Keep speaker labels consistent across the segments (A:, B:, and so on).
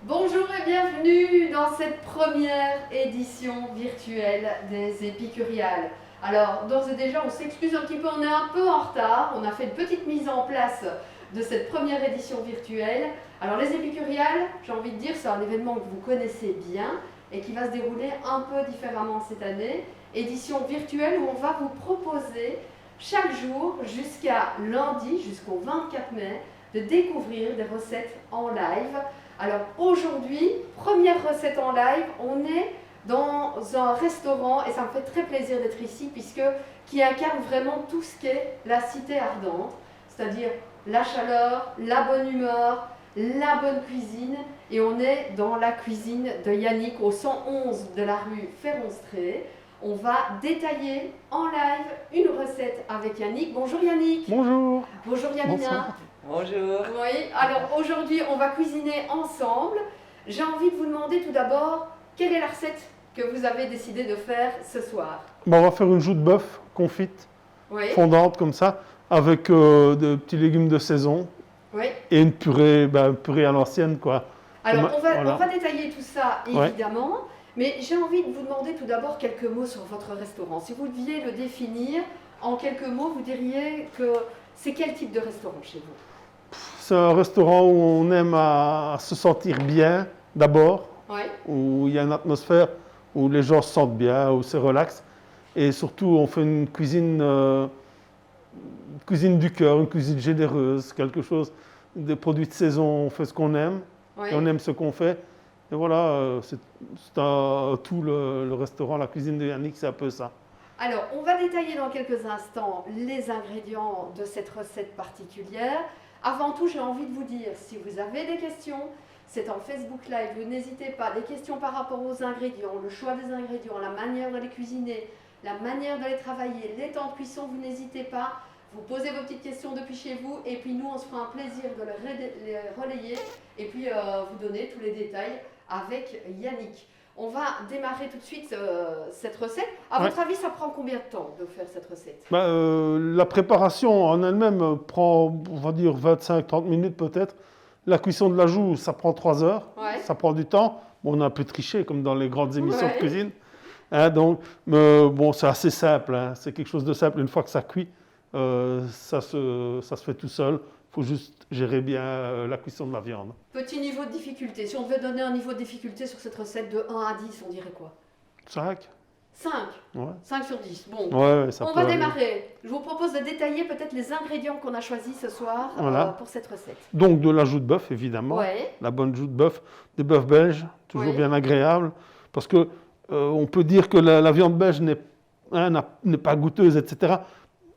A: Bonjour et bienvenue dans cette première édition virtuelle des Épicuriales. Alors, d'ores et déjà, on s'excuse un petit peu, on est un peu en retard. On a fait une petite mise en place de cette première édition virtuelle. Alors, les Épicuriales, j'ai envie de dire, c'est un événement que vous connaissez bien et qui va se dérouler un peu différemment cette année. Édition virtuelle où on va vous proposer chaque jour jusqu'à lundi, jusqu'au 24 mai, de découvrir des recettes en live. Alors aujourd'hui, première recette en live, on est dans un restaurant et ça me fait très plaisir d'être ici puisque qui incarne vraiment tout ce qu'est la cité ardente, c'est-à-dire la chaleur, la bonne humeur, la bonne cuisine, et on est dans la cuisine de Yannick au 111 de la rue Féronstrée. On va détailler en live une recette avec Yannick. Bonjour Yannick.
B: Bonjour.
A: Bonjour Yamina.
B: Bonsoir.
C: Bonjour.
A: Oui, alors aujourd'hui on va cuisiner ensemble. J'ai envie de vous demander tout d'abord, quelle est la recette que vous avez décidé de faire ce soir?
B: On va faire une joue de bœuf confite,
A: Oui,
B: fondante comme ça, avec de petits légumes de saison
A: oui.
B: et une purée, purée à l'ancienne, quoi.
A: Alors
B: Voilà.
A: on va détailler tout ça
B: Ouais.
A: évidemment, mais j'ai envie de vous demander tout d'abord quelques mots sur votre restaurant. Si vous deviez le définir en quelques mots, vous diriez que c'est quel type de restaurant chez vous?
B: C'est un restaurant où on aime à se sentir bien d'abord,
A: Oui,
B: où il y a une atmosphère où les gens se sentent bien, où c'est relax. Et surtout, on fait une cuisine du cœur, une cuisine généreuse, quelque chose, des produits de saison, on fait ce qu'on aime,
A: oui.
B: et on aime ce qu'on fait. Et voilà, c'est tout le restaurant, la cuisine de Yannick, c'est un peu ça.
A: Alors, on va détailler dans quelques instants les ingrédients de cette recette particulière. Avant tout, j'ai envie de vous dire, si vous avez des questions, c'est en Facebook Live, vous n'hésitez pas, des questions par rapport aux ingrédients, le choix des ingrédients, la manière de les cuisiner, la manière de les travailler, les temps de cuisson, vous n'hésitez pas. Vous posez vos petites questions depuis chez vous et puis nous, on se fera un plaisir de les relayer et puis vous donner tous les détails avec Yannick. On va démarrer tout de suite cette recette. À votre avis, ça prend combien de temps de faire cette recette?
B: La préparation en elle-même prend, on va dire, 25-30 minutes peut-être. La cuisson de la joue, ça prend 3 heures.
A: Ouais.
B: Ça prend du temps. Bon, on a un peu triché, comme dans les grandes émissions
A: Ouais.
B: de cuisine. Hein, donc, mais bon, c'est assez simple. Hein. C'est quelque chose de simple. Une fois que ça cuit, ça se fait tout seul. Il faut juste gérer bien la cuisson de la viande.
A: Petit niveau de difficulté. Si on devait donner un niveau de difficulté sur cette recette de 1 à 10, on dirait quoi?
B: 5.
A: 5.
B: Ouais.
A: 5 sur 10. Bon.
B: Ouais, ça
A: On
B: peut
A: va
B: aller.
A: démarrer. Je vous propose de détailler peut-être les ingrédients qu'on a choisis ce soir
B: Voilà.
A: pour cette recette.
B: Donc, de la joue de bœuf, évidemment.
A: Ouais.
B: La bonne joue de bœuf, des bœufs belges, toujours
A: Oui.
B: bien agréable. Parce que on peut dire que la viande belge n'est pas goûteuse, etc.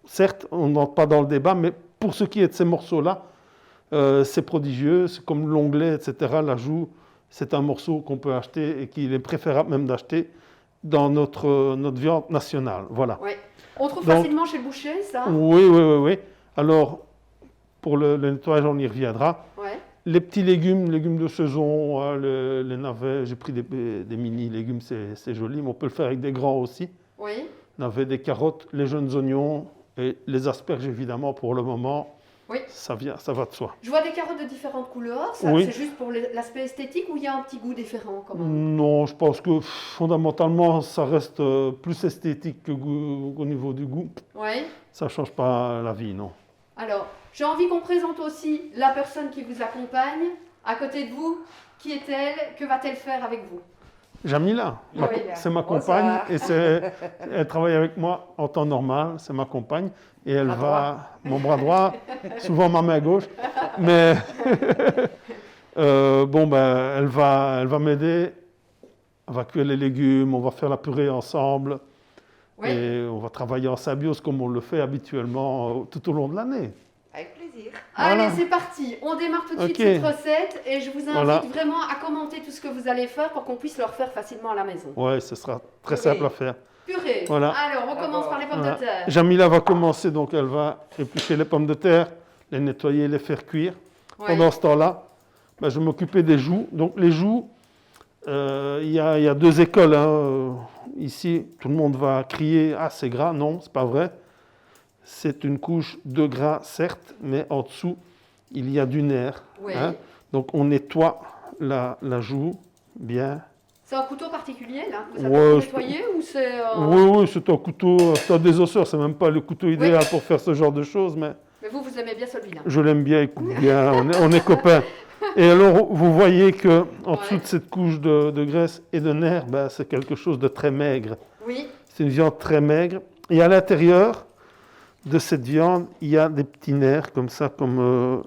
B: Certes, on n'entre pas dans le débat, mais pour ce qui est de ces morceaux-là, c'est prodigieux. C'est comme l'onglet, etc. La joue, c'est un morceau qu'on peut acheter et qu'il est préférable même d'acheter dans notre viande nationale. Voilà.
A: Ouais. On trouve
B: Donc,
A: facilement chez le boucher, ça?
B: Oui. Alors, pour le nettoyage, on y reviendra.
A: Ouais.
B: Les petits légumes de saison, hein, les navets, j'ai pris des mini légumes, c'est joli, mais on peut le faire avec des grands aussi.
A: Oui.
B: Navets, des carottes, les jeunes oignons et les asperges évidemment pour le moment.
A: Oui.
B: Ça va de soi.
A: Je vois des carottes de différentes couleurs. Ça,
B: Oui.
A: c'est juste pour l'aspect esthétique ou il y a un petit goût différent quand même?
B: Non, je pense que fondamentalement, ça reste plus esthétique qu'au niveau du goût.
A: Oui.
B: Ça ne change pas la vie, non.
A: Alors, j'ai envie qu'on présente aussi la personne qui vous accompagne. À côté de vous, qui est-elle? Que va-t-elle faire avec vous?
B: Jamila,
A: Jamila.
B: c'est ma
C: Bonsoir.
B: compagne et elle travaille avec moi en temps normal, c'est ma compagne et elle mon bras droit, souvent ma main gauche, mais elle va m'aider, elle va cuire les légumes, on va faire la purée ensemble
A: Oui.
B: et on va travailler en symbiose comme on le fait habituellement tout au long de l'année.
C: Avec plaisir.
A: Allez,
B: Voilà.
A: c'est parti. On démarre tout de suite
B: Ok.
A: cette recette et je vous invite
B: Voilà.
A: vraiment à commenter tout ce que vous allez faire pour qu'on puisse le refaire facilement à la maison.
B: Ouais, ce sera très
A: Purée.
B: simple à faire.
A: Purée.
B: Voilà.
A: Alors, on commence par les pommes
B: Voilà.
A: de terre.
B: Jamila va commencer, donc elle va éplucher les pommes de terre, les nettoyer, les faire cuire.
A: Ouais.
B: Pendant ce temps-là, je vais m'occuper des joues. Donc les joues, il y a 2 écoles. Hein. Ici, tout le monde va crier « Ah, c'est gras ». Non, c'est pas vrai. C'est une couche de gras, certes, mais en dessous, il y a du nerf.
A: Oui.
B: Hein. Donc on nettoie la joue bien.
A: C'est un couteau particulier, là, que vous
B: Ouais,
A: avez pour
B: je-
A: nettoyer ou c'est...
B: Oui, c'est un couteau, c'est un désosseur, c'est même pas le couteau idéal pour faire ce genre de choses, mais
A: Mais vous aimez bien celui-là.
B: je l'aime bien, il coupe bien, on est copains. Et alors, vous voyez que en dessous de cette couche de graisse et de nerfs, ben, c'est quelque chose de très maigre.
A: Oui,
B: C'est une viande très maigre. Et à l'intérieur de cette viande, il y a des petits nerfs comme ça, comme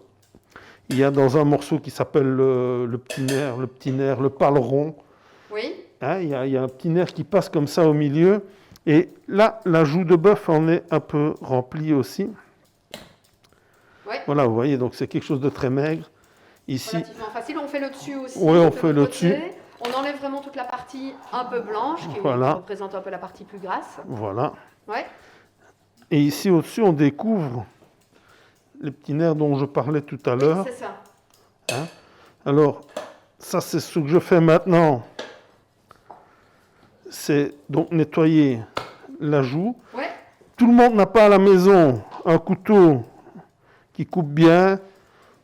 B: il y a dans un morceau qui s'appelle le petit nerf, le paleron.
A: oui.
B: Hein, il y a un petit nerf qui passe comme ça au milieu. Et là, la joue de bœuf en est un peu remplie aussi.
A: Ouais.
B: Voilà, vous voyez, donc c'est quelque chose de très maigre. Ici,
A: Relativement facile. On fait le dessus aussi.
B: Oui, on
A: de
B: fait
A: l'autre
B: le
A: côté.
B: dessus.
A: On enlève vraiment toute la partie un peu blanche qui
B: Voilà.
A: représente un peu la partie plus grasse.
B: voilà.
A: Ouais.
B: Et ici au-dessus, on découvre les petits nerfs dont je parlais tout à
A: Oui,
B: l'heure.
A: c'est ça.
B: Alors, ça, c'est ce que je fais maintenant. C'est donc nettoyer la joue.
A: Ouais.
B: Tout le monde n'a pas à la maison un couteau qui coupe bien,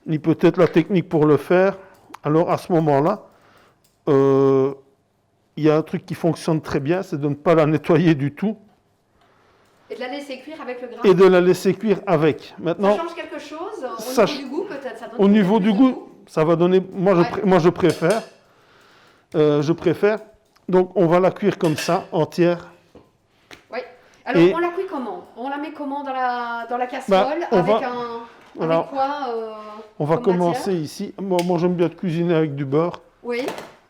B: ni peut-être la technique pour le faire. Alors, à ce moment-là, il y a un truc qui fonctionne très bien, c'est de ne pas la nettoyer du tout
A: Et de la laisser cuire avec le gras.
B: et de la laisser cuire avec. Maintenant,
A: Ça change quelque chose au
B: Ça
A: niveau
B: ch-
A: du goût peut-être. Ça donne
B: au
A: peut-être
B: niveau
A: plus
B: du
A: de
B: goût, ça va donner. Moi, je préfère. Je préfère. Donc, on va la cuire comme ça, entière.
A: Oui. Alors,
B: Et-
A: on la cuit comment? On la met comment dans la casserole
B: on
A: avec
B: va-
A: un...
B: voilà.
A: Avec quoi
B: On va
A: comme
B: commencer
A: matière
B: ici. Moi, j'aime bien cuisiner avec du beurre.
A: Oui.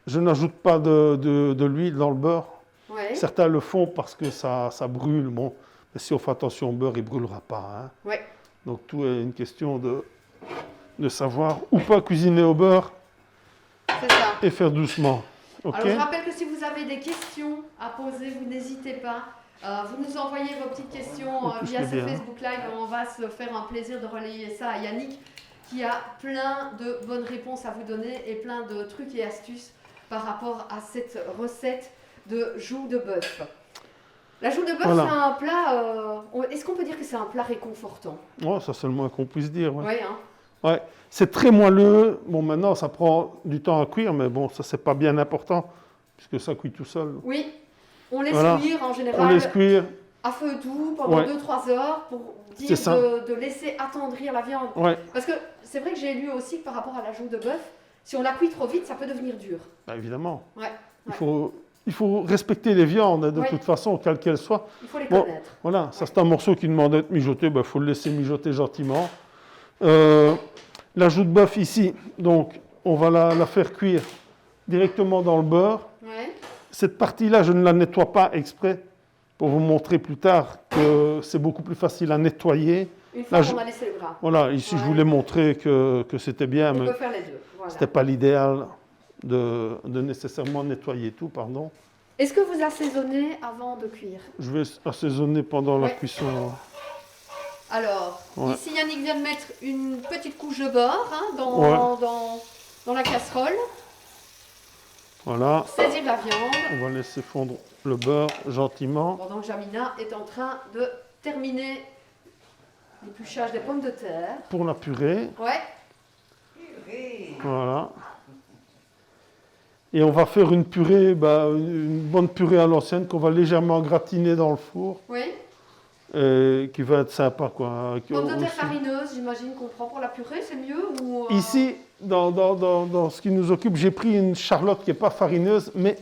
B: Je n'ajoute pas de l'huile dans le beurre.
A: Oui.
B: Certains le font parce que ça brûle. Bon, mais si on fait attention au beurre, il ne brûlera pas. Hein.
A: Oui.
B: Donc tout est une question de savoir ou pas cuisiner au beurre
A: C'est ça.
B: et faire doucement. Ok.
A: Alors, je rappelle que si vous avez des questions à poser, vous n'hésitez pas. Vous nous envoyez vos petites questions
B: En plus,
A: via
B: c'est
A: ce
B: bien.
A: Facebook Live et on va se faire un plaisir de relayer ça à Yannick qui a plein de bonnes réponses à vous donner et plein de trucs et astuces par rapport à cette recette de joue de bœuf. La joue de bœuf,
B: Voilà.
A: c'est un plat... Est-ce qu'on peut dire que c'est un plat réconfortant?
B: Oh, ça c'est le moins qu'on puisse dire. Ouais.
A: Oui, hein.
B: Ouais. C'est très moelleux. Bon, maintenant, ça prend du temps à cuire, mais bon, ça c'est pas bien important puisque ça cuit tout seul.
A: Oui, on laisse
B: Voilà.
A: cuire en
B: On
A: général
B: laisse cuire.
A: à feu doux pendant
B: Ouais.
A: 2-3 heures pour dire
B: C'est ça.
A: de laisser attendrir la viande.
B: Ouais.
A: Parce que c'est vrai que j'ai lu aussi que par rapport à la joue de bœuf, si on la cuit trop vite, ça peut devenir dur.
B: Bah, évidemment.
A: Ouais,
B: Il faut respecter les viandes hein, de
A: Ouais.
B: toute façon, quelles qu'elles soient.
A: il faut les
B: Bon.
A: connaître.
B: Voilà, ça c'est un morceau qui demande d'être mijoté, il faut le laisser mijoter gentiment. La joue de bœuf ici, donc on va la faire cuire directement dans le beurre.
A: Ouais.
B: Cette partie-là, je ne la nettoie pas exprès pour vous montrer plus tard que c'est beaucoup plus facile à nettoyer.
A: Une fois
B: Là,
A: qu'on a laissé le gras,
B: Voilà, ici je
A: Ouais.
B: voulais montrer que c'était bien,
A: on
B: mais
A: peut faire les deux. Voilà.
B: ce n'était pas l'idéal de nécessairement nettoyer tout, pardon.
A: Est-ce que vous assaisonnez avant de cuire?
B: Je vais assaisonner pendant la
A: Ouais.
B: cuisson.
A: Alors,
B: Ouais.
A: ici Yannick vient de mettre une petite couche de beurre hein, dans la casserole.
B: Voilà,
A: Saisir la viande
B: on va laisser fondre le beurre gentiment.
A: pendant que Jamina est en train de terminer l'épluchage des pommes de terre.
B: Pour la purée,
A: Ouais.
B: voilà. Et on va faire une purée, une bonne purée à l'ancienne qu'on va légèrement gratiner dans le four,
A: Oui.
B: et qui va être sympa, quoi.
A: Pommes de terre
B: Aussi.
A: farineuses, j'imagine qu'on prend pour la purée, c'est mieux ou
B: Ici, dans ce qui nous occupe, j'ai pris une charlotte qui n'est pas farineuse, mais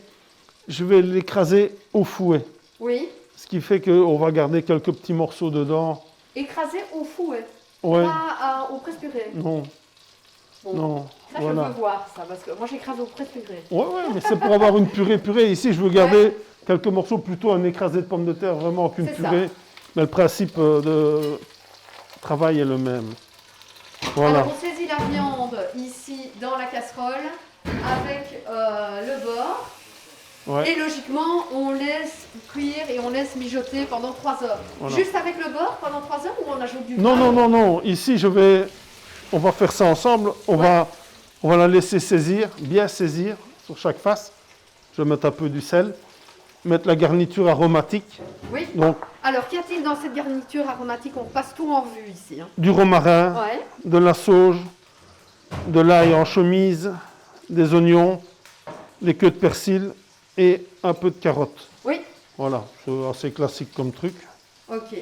B: je vais l'écraser au fouet.
A: Oui.
B: Ce qui fait qu'on va garder quelques petits morceaux dedans.
A: Écrasé au fouet,
B: Ouais,
A: pas au presse-purée.
B: non,
A: Bon,
B: non,
A: ça je
B: voilà.
A: veux voir ça, parce que moi j'écrase au presse-purée.
B: Ouais, mais c'est pour avoir une purée. Ici, je veux garder quelques morceaux, plutôt un écrasé de pommes de terre, vraiment qu'une
A: C'est
B: purée. Mais le principe de travail est le même. Voilà.
A: Alors on saisit la viande ici dans la casserole avec le beurre.
B: Ouais.
A: Et logiquement, on laisse cuire et on laisse mijoter pendant 3 heures.
B: Voilà.
A: Juste avec le beurre pendant 3 heures ou on ajoute du
B: Non,
A: beurre?
B: non. Ici, on va faire ça ensemble. On va la laisser saisir, bien saisir sur chaque face. Je vais mettre un peu du sel. Mettre la garniture aromatique.
A: Oui.
B: Donc,
A: Alors, qu'y a-t-il dans cette garniture aromatique? On passe tout en revue ici. Hein.
B: du romarin,
A: Ouais.
B: de la sauge, de l'ail en chemise, des oignons, les queues de persil et un peu de carottes.
A: Oui,
B: Voilà, c'est assez classique comme truc.
A: ok.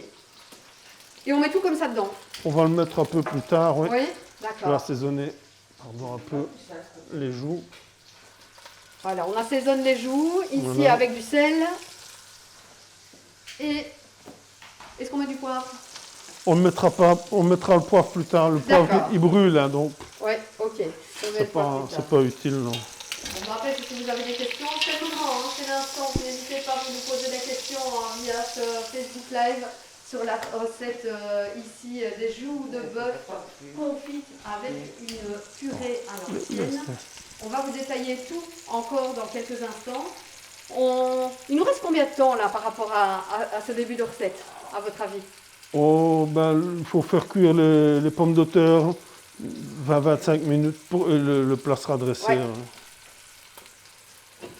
A: Et on met tout comme ça dedans.
B: On va le mettre un peu plus tard, oui.
A: Oui,
B: Je vais
A: d'accord.
B: assaisonner un peu les joues.
A: Voilà, on assaisonne les joues, ici
B: Voilà.
A: avec du sel. Et est-ce qu'on met du poivre?
B: On ne mettra pas, on mettra le poivre plus tard. Le poivre,
A: D'accord.
B: il brûle, hein, donc
A: Oui, ok. On met le
B: c'est
A: poivre
B: pas,
A: plus tard.
B: c'est pas utile, non.
A: On rappelle que si vous avez des questions, c'est le moment, hein, c'est l'instant. N'hésitez pas à nous poser des questions via ce Facebook Live sur la recette ici des joues de bœuf confites avec une purée à l'ancienne. On va vous détailler tout encore dans quelques instants. Il nous reste combien de temps là par rapport à ce début de recette, à votre avis?
B: Oh, ben, il faut faire cuire les pommes de terre 20-25 minutes pour le plat sera dressé.
A: Ouais.
B: Hein.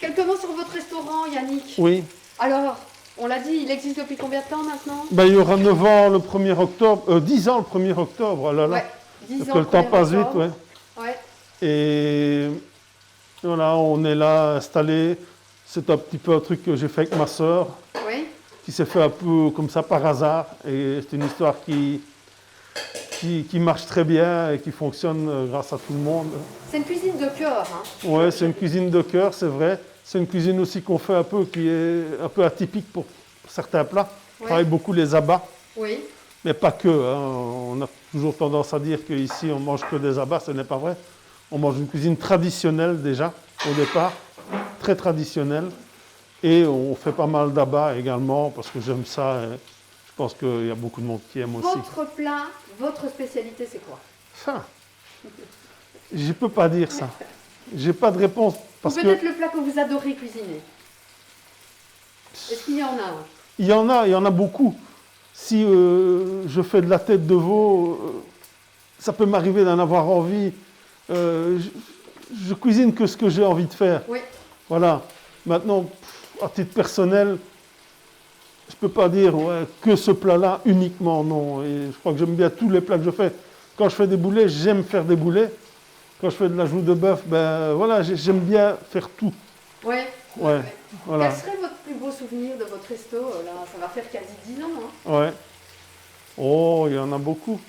A: Quelques mots sur votre restaurant, Yannick.
B: Oui,
A: Alors, on l'a dit, il existe depuis combien de temps maintenant?
B: ben, il y aura 9 ans le 1er octobre, 10 ans le 1er octobre, oh là là.
A: Ouais, 10
B: Parce
A: ans.
B: que le temps
A: 1er
B: passe vite,
A: octobre.
B: ouais.
A: Ouais.
B: Et voilà, on est là installé. C'est un petit peu un truc que j'ai fait avec ma sœur,
A: Oui.
B: qui s'est fait un peu comme ça par hasard. Et c'est une histoire qui marche très bien et qui fonctionne grâce à tout le monde.
A: C'est une cuisine de cœur. Hein.
B: Ouais, c'est une cuisine de cœur, c'est vrai. C'est une cuisine aussi qu'on fait un peu, qui est un peu atypique pour certains plats. On
A: Ouais.
B: travaille beaucoup les abats,
A: Oui.
B: mais pas que. Hein. On a toujours tendance à dire qu'ici on mange que des abats, ce n'est pas vrai. On mange une cuisine traditionnelle déjà, au départ, très traditionnelle. Et on fait pas mal d'abats également, parce que j'aime ça. Et je pense qu'il y a beaucoup de monde qui aime aussi.
A: Votre plat, votre spécialité, c'est quoi?
B: Ça, je ne peux pas dire ça. J'ai pas de réponse.
A: Ou
B: Parce que
A: peut-être le plat que vous adorez cuisiner. Est-ce qu'il y en a un?
B: il y en a beaucoup. Si je fais de la tête de veau, ça peut m'arriver d'en avoir envie. Je cuisine que ce que j'ai envie de faire.
A: Oui.
B: Voilà. Maintenant, à titre personnel, je ne peux pas dire ouais, que ce plat-là uniquement, non. Et je crois que j'aime bien tous les plats que je fais. Quand je fais des boulets, j'aime faire des boulets. Quand je fais de la joue de bœuf, ben voilà, j'aime bien faire tout.
A: Oui.
B: Ouais, voilà.
A: Quel serait votre plus beau souvenir de votre resto? Là, ça va faire quasi 10 ans. Hein.
B: Ouais. Oh, il y en a beaucoup.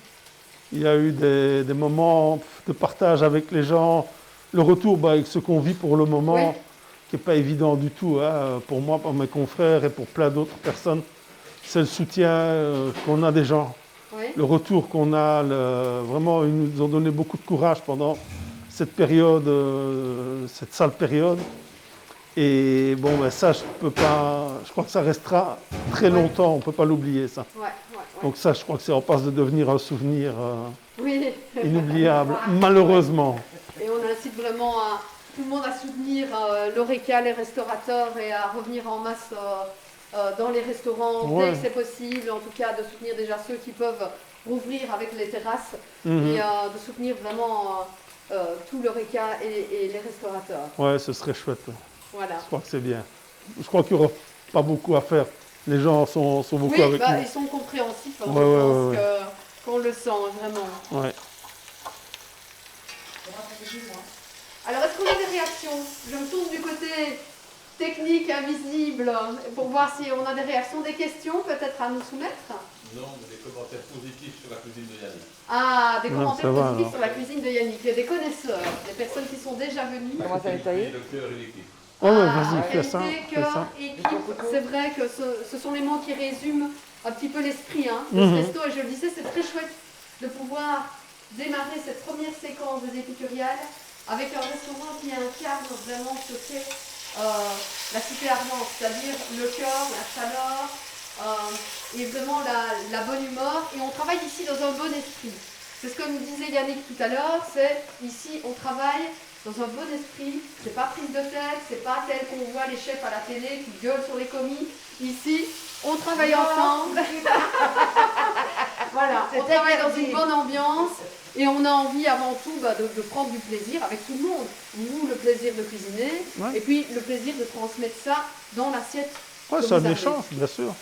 B: Il y a eu des moments de partage avec les gens. Le retour bah, avec ce qu'on vit pour le moment,
A: Oui.
B: qui n'est pas évident du tout. Hein, pour moi, pour mes confrères et pour plein d'autres personnes. C'est le soutien qu'on a des gens.
A: Oui.
B: Le retour qu'on a, vraiment, ils nous ont donné beaucoup de courage pendant cette période, cette sale période. Et bon, ben ça, je crois que ça restera très longtemps, on ne peut pas l'oublier, ça.
A: Ouais, ouais, ouais.
B: Donc ça, je crois que c'est en passe de devenir un souvenir
A: Oui.
B: inoubliable, malheureusement.
A: Et on incite vraiment tout le monde à soutenir l'Horeca, les restaurateurs, et à revenir en masse dans les restaurants dès
B: Ouais.
A: que c'est possible. En tout cas, de soutenir déjà ceux qui peuvent rouvrir avec les terrasses
B: Mhm.
A: et de soutenir vraiment tout l'Horeca et les restaurateurs.
B: Ouais, ce serait chouette. Ouais.
A: Voilà.
B: Je crois que c'est bien. Je crois qu'il n'y aura pas beaucoup à faire. Les gens sont beaucoup
A: Oui,
B: avec
A: ils sont compréhensifs. Hein,
B: Ouais,
A: je
B: ouais,
A: pense qu'on le sent vraiment.
B: nous. Ouais.
A: Alors, est-ce qu'on a des réactions? Je me tourne du côté technique, invisible, pour voir si on a des réactions, des questions peut-être à nous soumettre.
C: Non, mais des commentaires positifs sur la cuisine de Yannick.
A: Ah, des
B: Non,
A: commentaires
B: ça va,
A: positifs
B: alors.
A: sur la cuisine de Yannick, des connaisseurs, des personnes qui sont déjà venues.
D: Comment ça va détailler?
C: Le cœur et l'équipe.
B: Ouais, ouais,
A: Ah,
B: vas-y, fais ça.
A: qualité,
B: Fais
A: cœur,
B: ça.
A: équipe, c'est vrai que ce sont les mots qui résument un petit peu l'esprit de
B: Mhm.
A: ce resto. Et je le disais, c'est très chouette de pouvoir démarrer cette première séquence des épicuriales avec un restaurant qui incarne vraiment ce qu'est la cité ardente, c'est-à-dire le cœur, la chaleur et vraiment la bonne humeur. Et on travaille ici dans un bon esprit. C'est ce que nous disait Yannick tout à l'heure, c'est ici on travaille dans un bon esprit, c'est pas prise de tête, c'est pas tel qu'on voit les chefs à la télé qui gueulent sur les commis. Ici, on travaille ensemble. Voilà, on travaille dans une bonne ambiance et on a envie avant tout de prendre du plaisir avec tout le monde. Vous, le plaisir de cuisiner
B: Ouais.
A: et puis le plaisir de transmettre ça dans l'assiette.
B: Ouais,
A: que
B: c'est un
A: vous avez.
B: échange, bien sûr.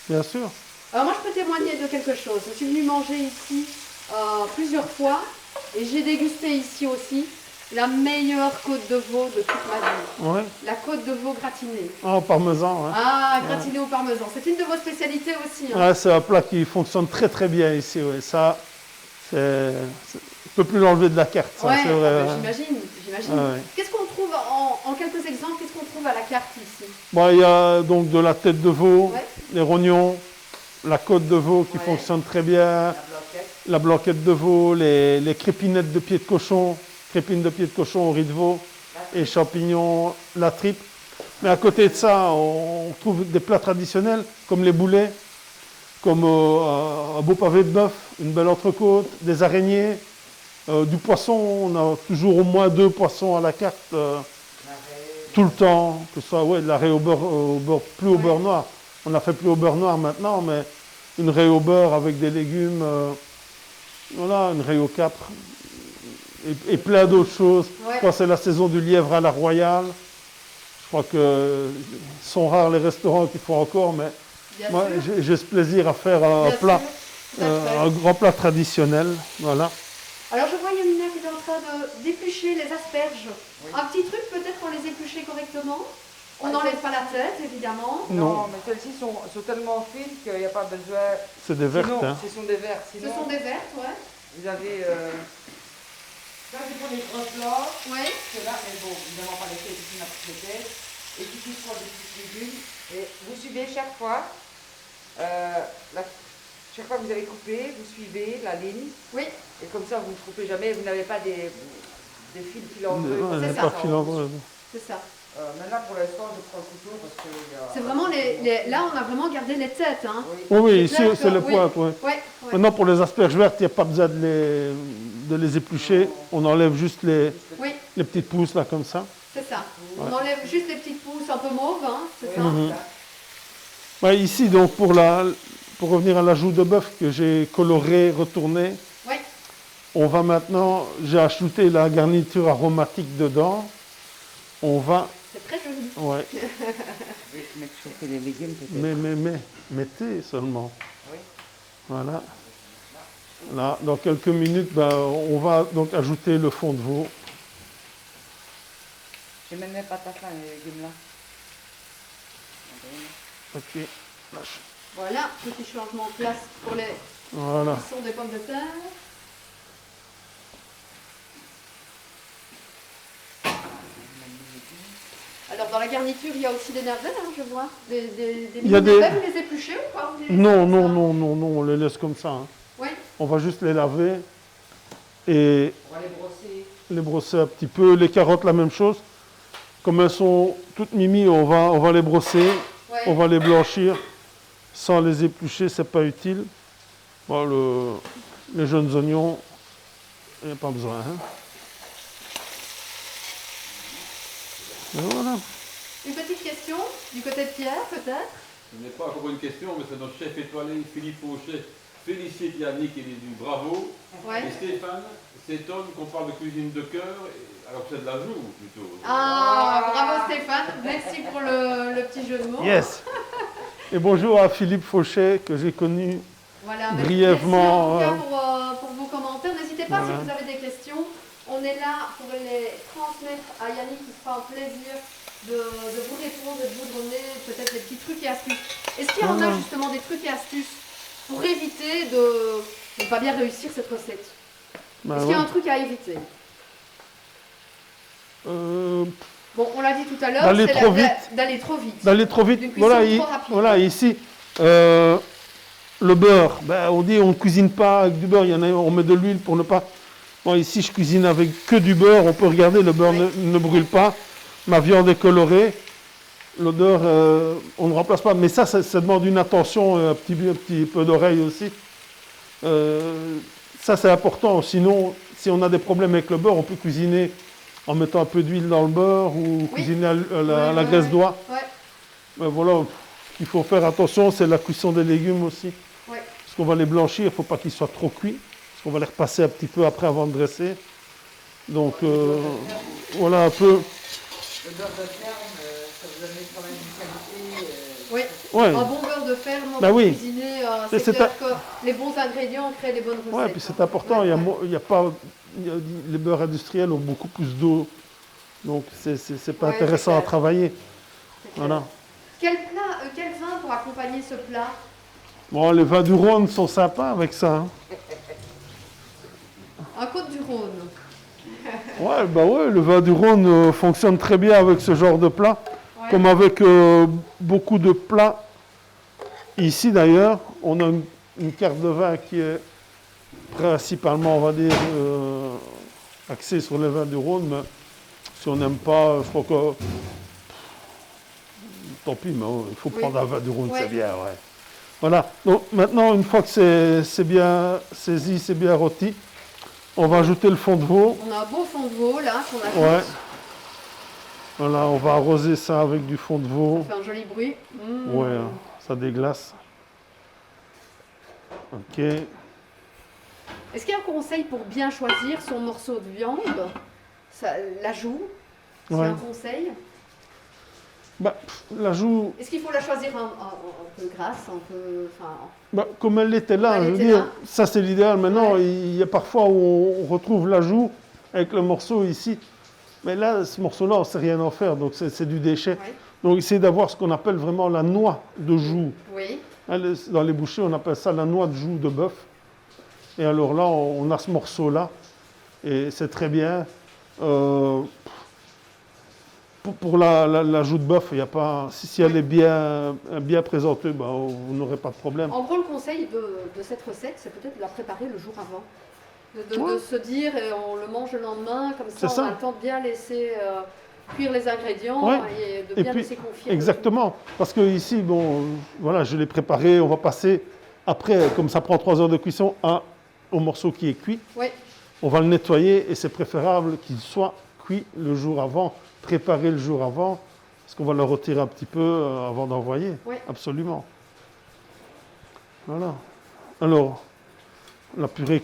B: Bien sûr.
A: Alors moi je peux témoigner de quelque chose. Je suis venue manger ici plusieurs fois et j'ai dégusté ici aussi. la meilleure côte de veau de toute ma vie.
B: Ouais.
A: La côte de veau gratinée.
B: Ah, au parmesan, hein.
A: Ah, gratinée au parmesan. C'est une de vos spécialités aussi. Hein.
B: Ouais, c'est un plat qui fonctionne très très bien ici. Ouais. Ça, on ne peut plus l'enlever de la carte. Ça,
A: Ouais,
B: c'est vrai,
A: ah ben,
B: hein.
A: j'imagine.
B: Ah ouais.
A: Qu'est-ce qu'on trouve en quelques exemples? Qu'est-ce qu'on trouve à la carte ici?
B: Bon, il y a donc de la tête de veau,
A: Ouais.
B: les rognons, la côte de veau qui
A: Ouais.
B: fonctionne très bien, la blanquette de veau, les crépinettes de pied de cochon, crépines de pied de cochon au riz de veau, et champignons, la tripe. Mais à côté de ça, on trouve des plats traditionnels comme les boulets, comme un beau pavé de bœuf, une belle entrecôte, des araignées, du poisson. On a toujours au moins 2 poissons à la carte tout le temps, que ce soit de la raie au beurre, plus au beurre noir. On a fait plus au beurre noir maintenant, mais une raie au beurre avec des légumes, voilà, une raie au capre et plein d'autres choses.
A: Ouais.
B: Quand c'est la saison du lièvre à la royale, je crois que sont rares les restaurants qui font encore, mais
A: Bien
B: moi
A: sûr.
B: j'ai ce plaisir à faire un
A: Bien
B: plat,
A: sûr, tout à fait.
B: un grand plat traditionnel, voilà.
A: Alors je vois Yamina qui est en train d'éplucher les asperges. Un petit truc peut-être pour les éplucher correctement. On n'enlève pas la tête évidemment.
B: Non.
D: Mais celles-ci sont tellement fines qu'il n'y a pas besoin.
B: C'est des vertes,
D: Sinon,
B: hein.
D: ce sont des vertes.
A: Ce
D: Sinon,
A: sont des vertes, ouais.
D: vous avez. Ça, c'est pour les grosses blanches.
A: Ouais.
D: Ceux-là, mais bon, évidemment pas les feuilles qui sont la tête. Et puis, tu prends des petits légumes. Et vous suivez chaque fois. Chaque fois que vous avez coupé, vous suivez la ligne.
A: Oui.
D: Et comme ça, vous ne coupez jamais. Vous n'avez pas des fils filandreux.
B: On
A: c'est
B: n'est
A: ça.
B: pas filandreux.
A: C'est ça.
D: Maintenant, pour l'instant, je prends le couteau parce que.
A: C'est vraiment là on a vraiment gardé les têtes. Hein.
D: Oui.
B: Oui, oui,
A: C'est clair
B: ici c'est
A: que-
B: les
A: oui.
B: pointes. Ouais.
A: Ouais, ouais.
B: Maintenant pour les asperges vertes, il n'y a pas besoin de les éplucher. On enlève juste les
A: Oui,
B: petites pousses là comme ça.
A: c'est ça. On enlève juste les petites pousses un peu mauves, hein, c'est ça.
B: Mhm. Ouais, ici donc pour revenir à la joue de bœuf que j'ai colorée, retournée,
A: Oui,
B: on va maintenant, j'ai ajouté la garniture aromatique dedans. On va,
A: c'est très joli.
B: ouais,
D: Mettre chauffer les légumes peut-être.
B: mettez seulement.
D: Oui.
B: Voilà. Là, dans quelques minutes, ben, on va donc ajouter le fond de veau.
D: J'ai même pas ta faim, les légumes là.
B: Ok.
A: Voilà, petit changement de place pour les
B: Voilà.
A: cuissons des pommes de terre. Alors dans la garniture, il y a aussi des navets, hein, je vois. Des
B: Il y a
A: mini
B: des-
A: navets, vous les épluchez ou pas? Vous les
B: Non,
A: laissez
B: non,
A: comme ça
B: non, non, non, on les laisse comme ça, hein.
A: Oui,
B: On va juste les laver et
D: On va les brosser.
B: les brosser un petit peu. Les carottes, la même chose. Comme elles sont toutes mimi, on va les brosser,
A: ouais.
B: on va les blanchir sans les éplucher, c'est pas utile. Bon, les jeunes oignons, il n'y a pas besoin, hein. Et voilà.
A: Une petite question du côté de Pierre, peut-être?
C: Ce n'est pas encore une question, mais c'est notre chef étoilé, Philippe Fauchet, félicite Yannick et lui dit bravo.
A: Ouais.
C: Et Stéphane s'étonne qu'on parle de cuisine de cœur, alors que c'est de la joue plutôt.
A: Ah, bravo Stéphane, merci pour le petit jeu de mots.
B: Yes. Et bonjour à Philippe Fauchet, que j'ai connu.
A: Voilà,
B: Brièvement,
A: merci en tout cas pour vos commentaires. N'hésitez pas
B: Voilà.
A: si vous avez des questions. On est là pour les transmettre à Yannick, qui se fera un plaisir de vous répondre et de vous donner peut-être des petits trucs et astuces. Est-ce qu'il y en a
B: Voilà.
A: justement des trucs et astuces pour éviter de ne pas bien réussir cette recette?
B: Ben
A: Est-ce qu'il y a
B: ouais.
A: un truc à éviter?
B: Euh,
A: Bon, on l'a dit tout à l'heure,
B: D'aller
A: c'est
B: trop vite.
A: d'aller trop vite.
B: D'aller trop vite.
A: Une cuisson
B: Voilà,
A: trop rapide.
B: voilà, ici, le beurre, ben, on dit on ne cuisine pas avec du beurre, il y en a, on met de l'huile pour ne pas... Bon, ici, je cuisine avec que du beurre, on peut regarder, le beurre
A: Oui.
B: ne brûle pas, ma viande est colorée, l'odeur, on ne remplace pas, mais ça demande une attention, un petit peu d'oreille aussi. Ça, c'est important, sinon, si on a des problèmes avec le beurre, on peut cuisiner en mettant un peu d'huile dans le beurre ou cuisiner à la
A: Oui,
B: graisse
A: oui.
B: d'oie.
A: Ouais,
B: Mais voilà, ce qu'il faut faire attention, c'est la cuisson des légumes aussi.
A: ouais.
B: Parce qu'on va les blanchir, il ne faut pas qu'ils soient trop cuits. Parce qu'on va les repasser un petit peu après avant de dresser. Donc voilà un peu.
D: Le beurre de ferme, ça vous amène quand même une qualité.
A: Oui.
B: Ouais,
A: Un bon beurre de ferme,
B: Bah
A: pour
B: oui.
A: cuisiner,
B: C'est
A: c'est clair que les bons ingrédients créent des bonnes recettes.
B: ouais, puis c'est important, il y a pas les beurres industriels ont beaucoup plus d'eau. Donc, c'est pas
A: Ouais, c'est
B: intéressant à
A: clair.
B: travailler.
A: C'est clair.
B: Voilà.
A: Quel vin pour accompagner ce plat?
B: Bon, les vins du Rhône sont sympas avec ça. Hein.
A: Un Côte du Rhône.
B: Ouais, bah ouais, le vin du Rhône fonctionne très bien avec ce genre de plat.
A: Ouais.
B: Comme avec beaucoup de plats. Ici d'ailleurs, on a une carte de vin qui est principalement, on va dire, axée sur les vins du Rhône. Mais si on n'aime pas, je crois que. Tant pis, mais il faut
A: Oui.
B: prendre un vin du Rhône,
A: Ouais.
B: c'est bien, ouais. Voilà. Donc maintenant, une fois que c'est bien saisi, c'est bien rôti, on va ajouter le fond de veau.
A: On a un beau fond de veau là qu'on a
B: Ouais. Voilà, on va arroser ça avec du fond de veau.
A: Ça fait un joli bruit. Mmh.
B: Ouais, hein, ça déglace. Ok.
A: Est-ce qu'il y a un conseil pour bien choisir son morceau de viande? L'ajout, c'est
B: Ouais.
A: un conseil.
B: Bah, l'ajout,
A: Est-ce qu'il faut la choisir un peu grasse, un peu... Enfin,
B: bah, comme elle était là,
A: Elle
B: je veux
A: était
B: dire,
A: là.
B: ça c'est l'idéal. Maintenant,
A: Ouais.
B: il y a parfois où on retrouve l'ajout avec le morceau ici. Mais là, ce morceau-là, on ne sait rien en faire, donc c'est du déchet.
A: ouais.
B: Donc, essayez d'avoir ce qu'on appelle vraiment la noix de joue.
A: Oui.
B: Hein, dans les bouchées, on appelle ça la noix de joue de bœuf. Et alors là, on a ce morceau-là, et c'est très bien. Pour la joue de bœuf, il y a pas, si elle est bien présentée, bah, vous n'aurez pas de problème.
A: En gros, le conseil de cette recette, c'est peut-être de la préparer le jour avant. De
B: Ouais.
A: se dire, on le mange le lendemain, comme ça,
B: C'est
A: on
B: ça.
A: a le temps de bien laisser cuire les ingrédients
B: Ouais.
A: et de
B: Et
A: bien
B: puis,
A: laisser confire.
B: Exactement. Parce que ici, bon, voilà, je l'ai préparé, on va passer après, comme ça prend 3 heures de cuisson, au morceau qui est cuit.
A: Oui.
B: On va le nettoyer et c'est préférable qu'il soit cuit le jour avant, préparé le jour avant, parce qu'on va le retirer un petit peu avant d'envoyer.
A: Oui.
B: Absolument. Voilà. Alors, la purée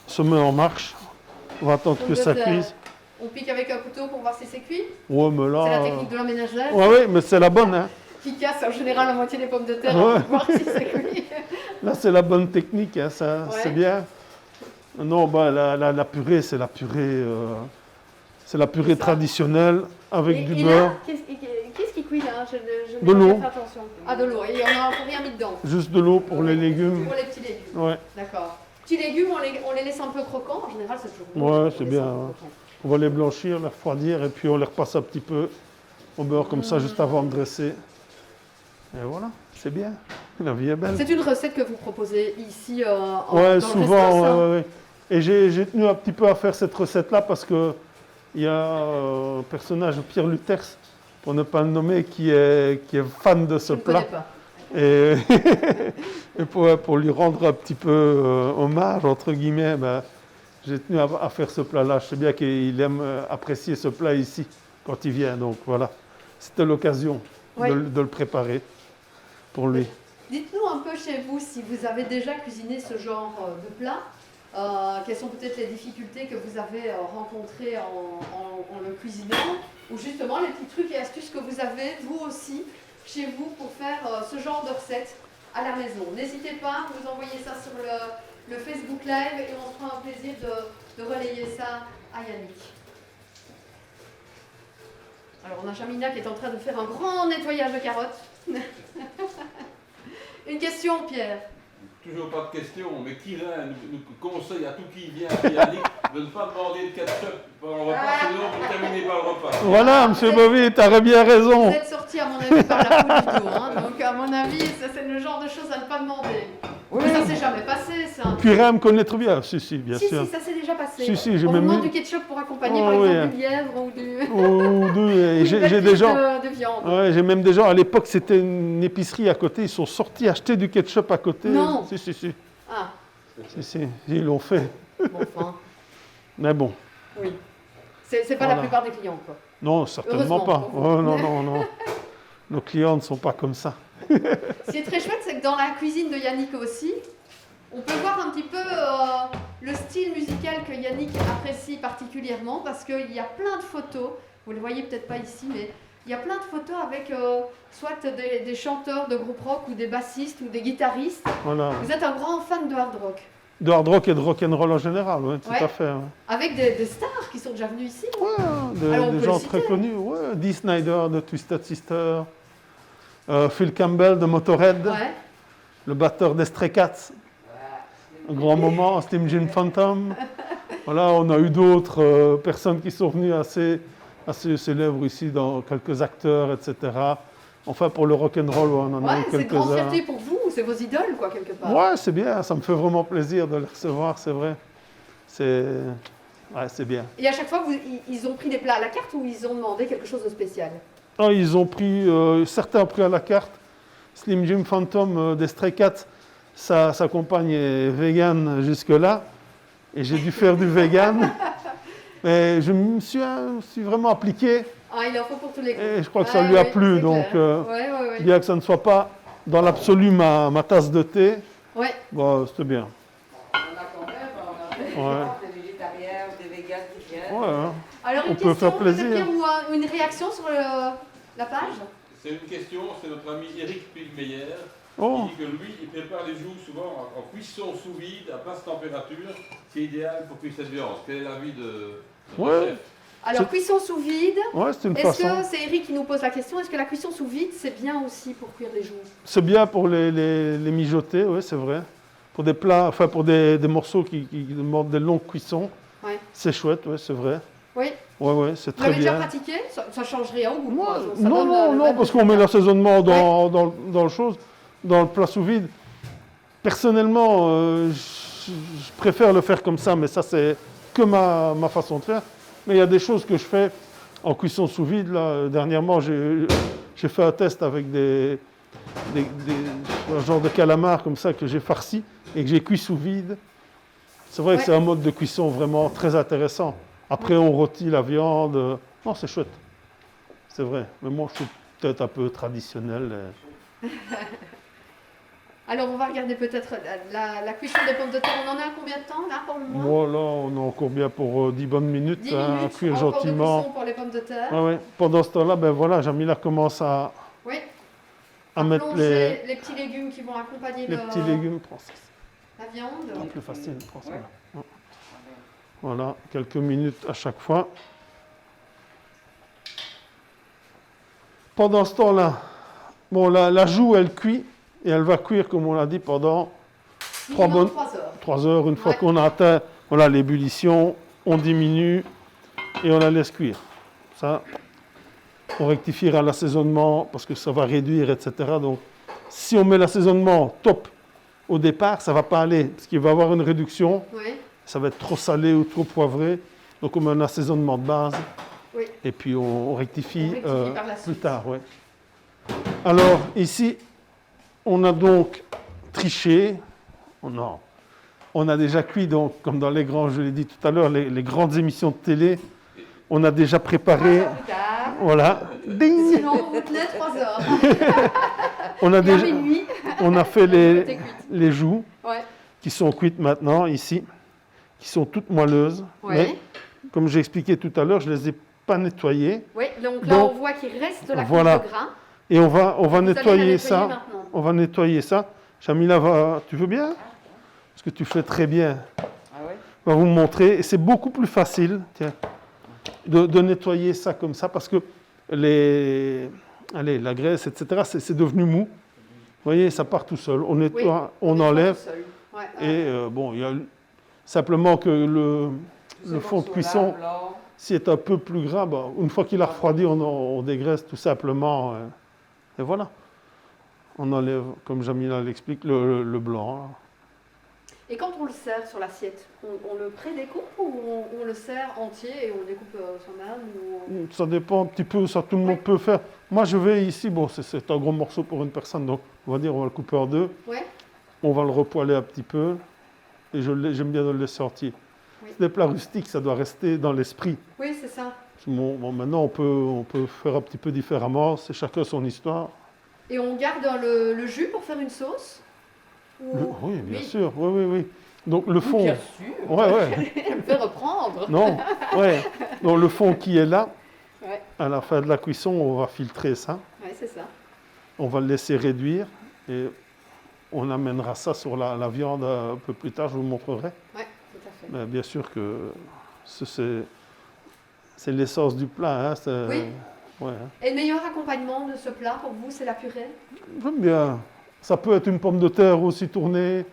B: se met en marche. On va attendre
A: Pomme
B: que
A: de
B: ça
A: terre.
B: cuise.
A: On pique avec un couteau pour voir si c'est cuit.
B: Ouais, mais là.
A: C'est la technique de la ménagère
B: Ouais, mais c'est la bonne, hein.
A: qui casse en général la moitié des pommes de terre
B: Ouais.
A: pour voir si c'est cuit.
B: Là, c'est la bonne technique, hein, ça,
A: Ouais.
B: c'est bien. Non, bah, la purée, c'est la purée,
A: C'est ça.
B: traditionnelle avec
A: Et
B: du
A: là,
B: beurre,
A: qu'est-ce qui cuit là? Je n'ai
B: De
A: pas
B: l'eau.
A: fait attention. Ah, de l'eau. Et on n'a encore rien mis dedans.
B: juste de l'eau pour les légumes.
A: Pour les petits légumes.
B: Ouais,
A: D'accord. Petits légumes, on les laisse un peu croquants. En général, c'est toujours bon.
B: Ouais, c'est bien, hein. On va les blanchir, les refroidir et puis on les repasse un petit peu au beurre comme ça juste avant de dresser. Et voilà, c'est bien. La vie est belle.
A: C'est une recette que vous proposez ici dans
B: Ouais,
A: le
B: souvent.
A: resto, ça.
B: Ouais. Et j'ai tenu un petit peu à faire cette recette-là parce que il y a un personnage, Pierre Luthers, pour ne pas le nommer, qui est fan de ce
A: Je ne
B: plat.
A: connais pas.
B: Et, et pour lui rendre un petit peu hommage, entre guillemets, ben, j'ai tenu à faire ce plat-là. Je sais bien qu'il aime apprécier ce plat ici quand il vient. Donc voilà, c'était l'occasion
A: Oui.
B: de le préparer pour lui.
A: Dites-nous un peu chez vous si vous avez déjà cuisiné ce genre de plat. Quelles sont peut-être les difficultés que vous avez rencontrées en le cuisinant, ou justement les petits trucs et astuces que vous avez vous aussi chez vous pour faire ce genre de recette à la maison. N'hésitez pas, vous envoyez ça sur le Facebook Live et on se fera un plaisir de relayer ça à Yannick. Alors on a Jamina qui est en train de faire un grand nettoyage de carottes. Une question, Pierre.
C: Toujours pas de question, mais Kirin nous conseille à tout qui vient à Yannick de ne pas demander de ketchup pendant le repas, sinon vous terminez par le repas.
B: Voilà, monsieur Bovy, tu as bien raison.
A: Vous êtes sorti, à mon avis, par la peau du tout. Hein. Donc, à mon avis, ça, c'est le genre de choses à ne pas demander.
D: Oui.
A: Mais ça s'est jamais passé. C'est un...
B: Purin me connaît très bien. Si, bien
A: Si,
B: sûr.
A: si, ça s'est déjà passé.
B: Si, j'ai
A: On vous
B: même
A: demande
B: mis-
A: du ketchup pour accompagner,
B: Oh,
A: par
B: oui,
A: exemple,
B: hein.
A: du lièvre ou du...
B: Ou deux. Et
A: une
B: j'ai
A: belle
B: des
A: piste
B: gens.
A: de viande.
B: Ouais, j'ai même des gens, à l'époque, c'était une épicerie à côté. Ils sont sortis acheter du ketchup à côté.
A: Non.
B: Si.
A: Ah,
B: Si, ils l'ont fait.
A: bon, enfin,
B: Mais bon,
A: oui. C'est pas
B: Voilà.
A: la plupart des clients, quoi.
B: non, certainement
A: Heureusement
B: pas.
A: pour vous.
B: Oh, non. Nos clients ne sont pas comme ça.
A: Ce qui est très chouette, c'est que dans la cuisine de Yannick aussi, on peut voir un petit peu le style musical que Yannick apprécie particulièrement, parce qu'il y a plein de photos, vous ne les voyez peut-être pas ici, mais il y a plein de photos avec soit des chanteurs de groupe rock ou des bassistes ou des guitaristes.
B: Voilà.
A: Vous êtes un grand fan de hard rock.
B: de hard rock et de rock and roll en général, ouais, tout
A: Ouais.
B: à fait. Ouais.
A: Avec des stars qui sont déjà venus ici.
B: Ouais,
A: Alors, on
B: des
A: peut
B: gens
A: le citer.
B: très connus. Ouais, Dee Snider de Twisted Sister, Phil Campbell de Motorhead,
A: Ouais.
B: le batteur des Stray Cats, un grand moment, Slim Jim Phantom. Voilà, on a eu d'autres personnes qui sont venues assez célèbres ici, dans quelques acteurs, etc. Enfin, pour le rock and roll, on en a
A: Ouais,
B: eu
A: c'est une grande
B: quelques-uns.
A: fierté pour vous, c'est vos idoles, quoi, quelque part.
B: Ouais, c'est bien, ça me fait vraiment plaisir de les recevoir, c'est vrai. Ouais, c'est bien.
A: Et à chaque fois, ils ont pris des plats à la carte ou ils ont demandé quelque chose de spécial?
B: Ah, ils ont pris, certains ont pris à la carte. Slim Jim Phantom des Stray Cats, sa compagne est vegan jusque-là. Et j'ai dû faire du vegan. Mais je me suis vraiment appliqué.
A: Ah, il en faut pour tous les goûts.
B: Et je crois que ça lui a plu.
A: c'est
B: Donc,
A: clair. Ouais.
B: bien que ça ne soit pas dans l'absolu ma tasse de thé,
A: Ouais.
B: bon, c'était bien.
D: On a quand même, des végétariens ou des véganes qui viennent.
B: Ouais, hein.
A: Alors,
B: On
A: une
B: peut
A: question,
B: faire plaisir.
A: peut-être, ou une réaction sur la page?
C: C'est une question, c'est notre ami Eric Pigmeyer.
B: Oh,
C: Il dit que lui, il prépare les joues souvent en cuisson sous vide, à basse température. C'est idéal pour cuire cette viande. Quel est l'avis de notre
B: Ouais.
C: chef?
A: Alors, cuisson sous vide.
B: ouais, c'est une
A: Est-ce
B: façon.
A: que c'est Eric qui nous pose la question? Est-ce que la cuisson sous vide, c'est bien aussi pour cuire les joues?
B: C'est bien pour les mijoter, oui, c'est vrai. Pour des plats, enfin pour des morceaux qui demandent des longues cuissons,
A: Ouais.
B: c'est chouette, oui, c'est vrai.
A: Oui.
B: Ouais, c'est
A: Vous
B: très
A: l'avez déjà
B: bien.
A: pratiqué? Ça change rien au goût?
B: Moi,
A: quoi. Ça
B: non,
A: donne,
B: non,
A: le
B: non,
A: même
B: parce qu'on met
A: résultat.
B: l'assaisonnement dans le chose, dans le plat sous vide. Personnellement, je préfère le faire comme ça, mais ça, c'est que ma façon de faire. Mais il y a des choses que je fais en cuisson sous vide. Là, dernièrement, j'ai fait un test avec un genre de calamar comme ça que j'ai farci et que j'ai cuit sous vide. C'est vrai que
A: Ouais.
B: c'est un mode de cuisson vraiment très intéressant. Après, on rôtit la viande. Non, c'est chouette. C'est vrai. Mais moi, je suis peut-être un peu traditionnel.
A: Alors, on va regarder peut-être la cuisson des pommes de terre. On en a combien de temps, là, pour le moment?
B: Moi, là, on a encore bien pour 10 bonnes minutes
A: 10
B: à
A: minutes,
B: cuire
A: encore de
B: gentiment.
A: cuisson pour les pommes de terre.
B: Ah ouais. Pendant ce temps-là, ben voilà, Jamila commence à
A: Oui.
B: mettre
A: plonger les petits légumes qui vont accompagner
B: les petits légumes. Prends ça.
A: la viande.
B: C'est plus facile. Prends ça.
D: Ouais.
B: Ouais. Voilà, quelques minutes à chaque fois. Pendant ce temps-là, bon, la joue, elle cuit et elle va cuire, comme on l'a dit, pendant
A: 3 heures.
B: 3 heures. Une fois
A: Ouais.
B: qu'on a atteint voilà, l'ébullition, on diminue et on la laisse cuire. Ça, on rectifiera l'assaisonnement parce que ça va réduire, etc. Donc, si on met l'assaisonnement top au départ, ça ne va pas aller parce qu'il va y avoir une réduction.
A: Oui.
B: Ça va être trop salé ou trop poivré. Donc, on met un assaisonnement de base
A: Oui.
B: et puis on rectifie,
A: On rectifie par la
B: plus
A: suite.
B: tard. Ouais. Alors, ici, on a donc triché. On a déjà cuit, donc, comme dans les grands, je l'ai dit tout à l'heure, les grandes émissions de télé. On a déjà préparé.
A: Plus tard.
B: Voilà. Ding.
A: Sinon, vous tenez 3 heures.
B: On a
A: Et à
B: déjà,
A: minuit,
B: on a fait
A: t'es cuite.
B: les joues
A: Ouais.
B: qui sont cuites maintenant ici, qui sont toutes moelleuses.
A: Ouais.
B: Mais comme j'ai expliqué tout à l'heure, je les ai pas nettoyées.
A: Oui, donc là,
B: Donc,
A: on voit qu'il reste de la
B: voilà.
A: couche de grain.
B: Et on va
A: Vous allez la
B: nettoyer ça.
A: maintenant.
B: On va nettoyer ça. Jamila, tu veux bien? Parce que tu fais très bien.
D: Ah ouais?
B: On va vous montrer. Et c'est beaucoup plus facile, tiens, de nettoyer ça comme ça parce que la graisse, etc., c'est devenu mou. Vous voyez, ça part tout seul. On nettoie, on
A: nettoie
B: enlève.
A: tout seul. Ouais.
B: Et bon, il y a simplement que le fond de cuisson, s'il est un peu plus gras, bah, une fois qu'il a refroidi, on dégraisse tout simplement. Et voilà. On enlève, comme Jamila l'explique, le blanc. Là.
A: Et quand on le sert sur l'assiette, on le prédécoupe ou on le sert entier et on découpe son âme
B: Ça dépend un petit peu, ça tout le monde
A: Ouais.
B: peut faire. Moi, je vais ici, bon, c'est un gros morceau pour une personne, donc on va dire on va le couper en deux.
A: Ouais.
B: On va le repoêler un petit peu. Et j'aime bien le laisser entier.
A: Oui.
B: C'est des plats rustiques, ça doit rester dans l'esprit.
A: Oui, c'est ça.
B: Bon, maintenant, on peut faire un petit peu différemment. C'est chacun son histoire.
A: Et on garde le jus pour faire une sauce ou...
B: Oui, bien sûr. Oui. Donc le fond.
D: Bien sûr.
B: Ouais.
A: Elle me fait reprendre.
B: Non, ouais. Donc le fond qui est là,
A: Ouais,
B: à la fin de la cuisson, on va filtrer ça.
A: ouais, c'est ça.
B: On va le laisser réduire. Et on amènera ça sur la viande un peu plus tard, je vous montrerai.
A: Oui, tout à fait.
B: Mais bien sûr que c'est l'essence du plat. Hein,
A: Oui.
B: ouais, hein.
A: Et le meilleur accompagnement de ce plat pour vous, c'est la purée?
B: J'aime bien. Ça peut être une pomme de terre aussi tournée,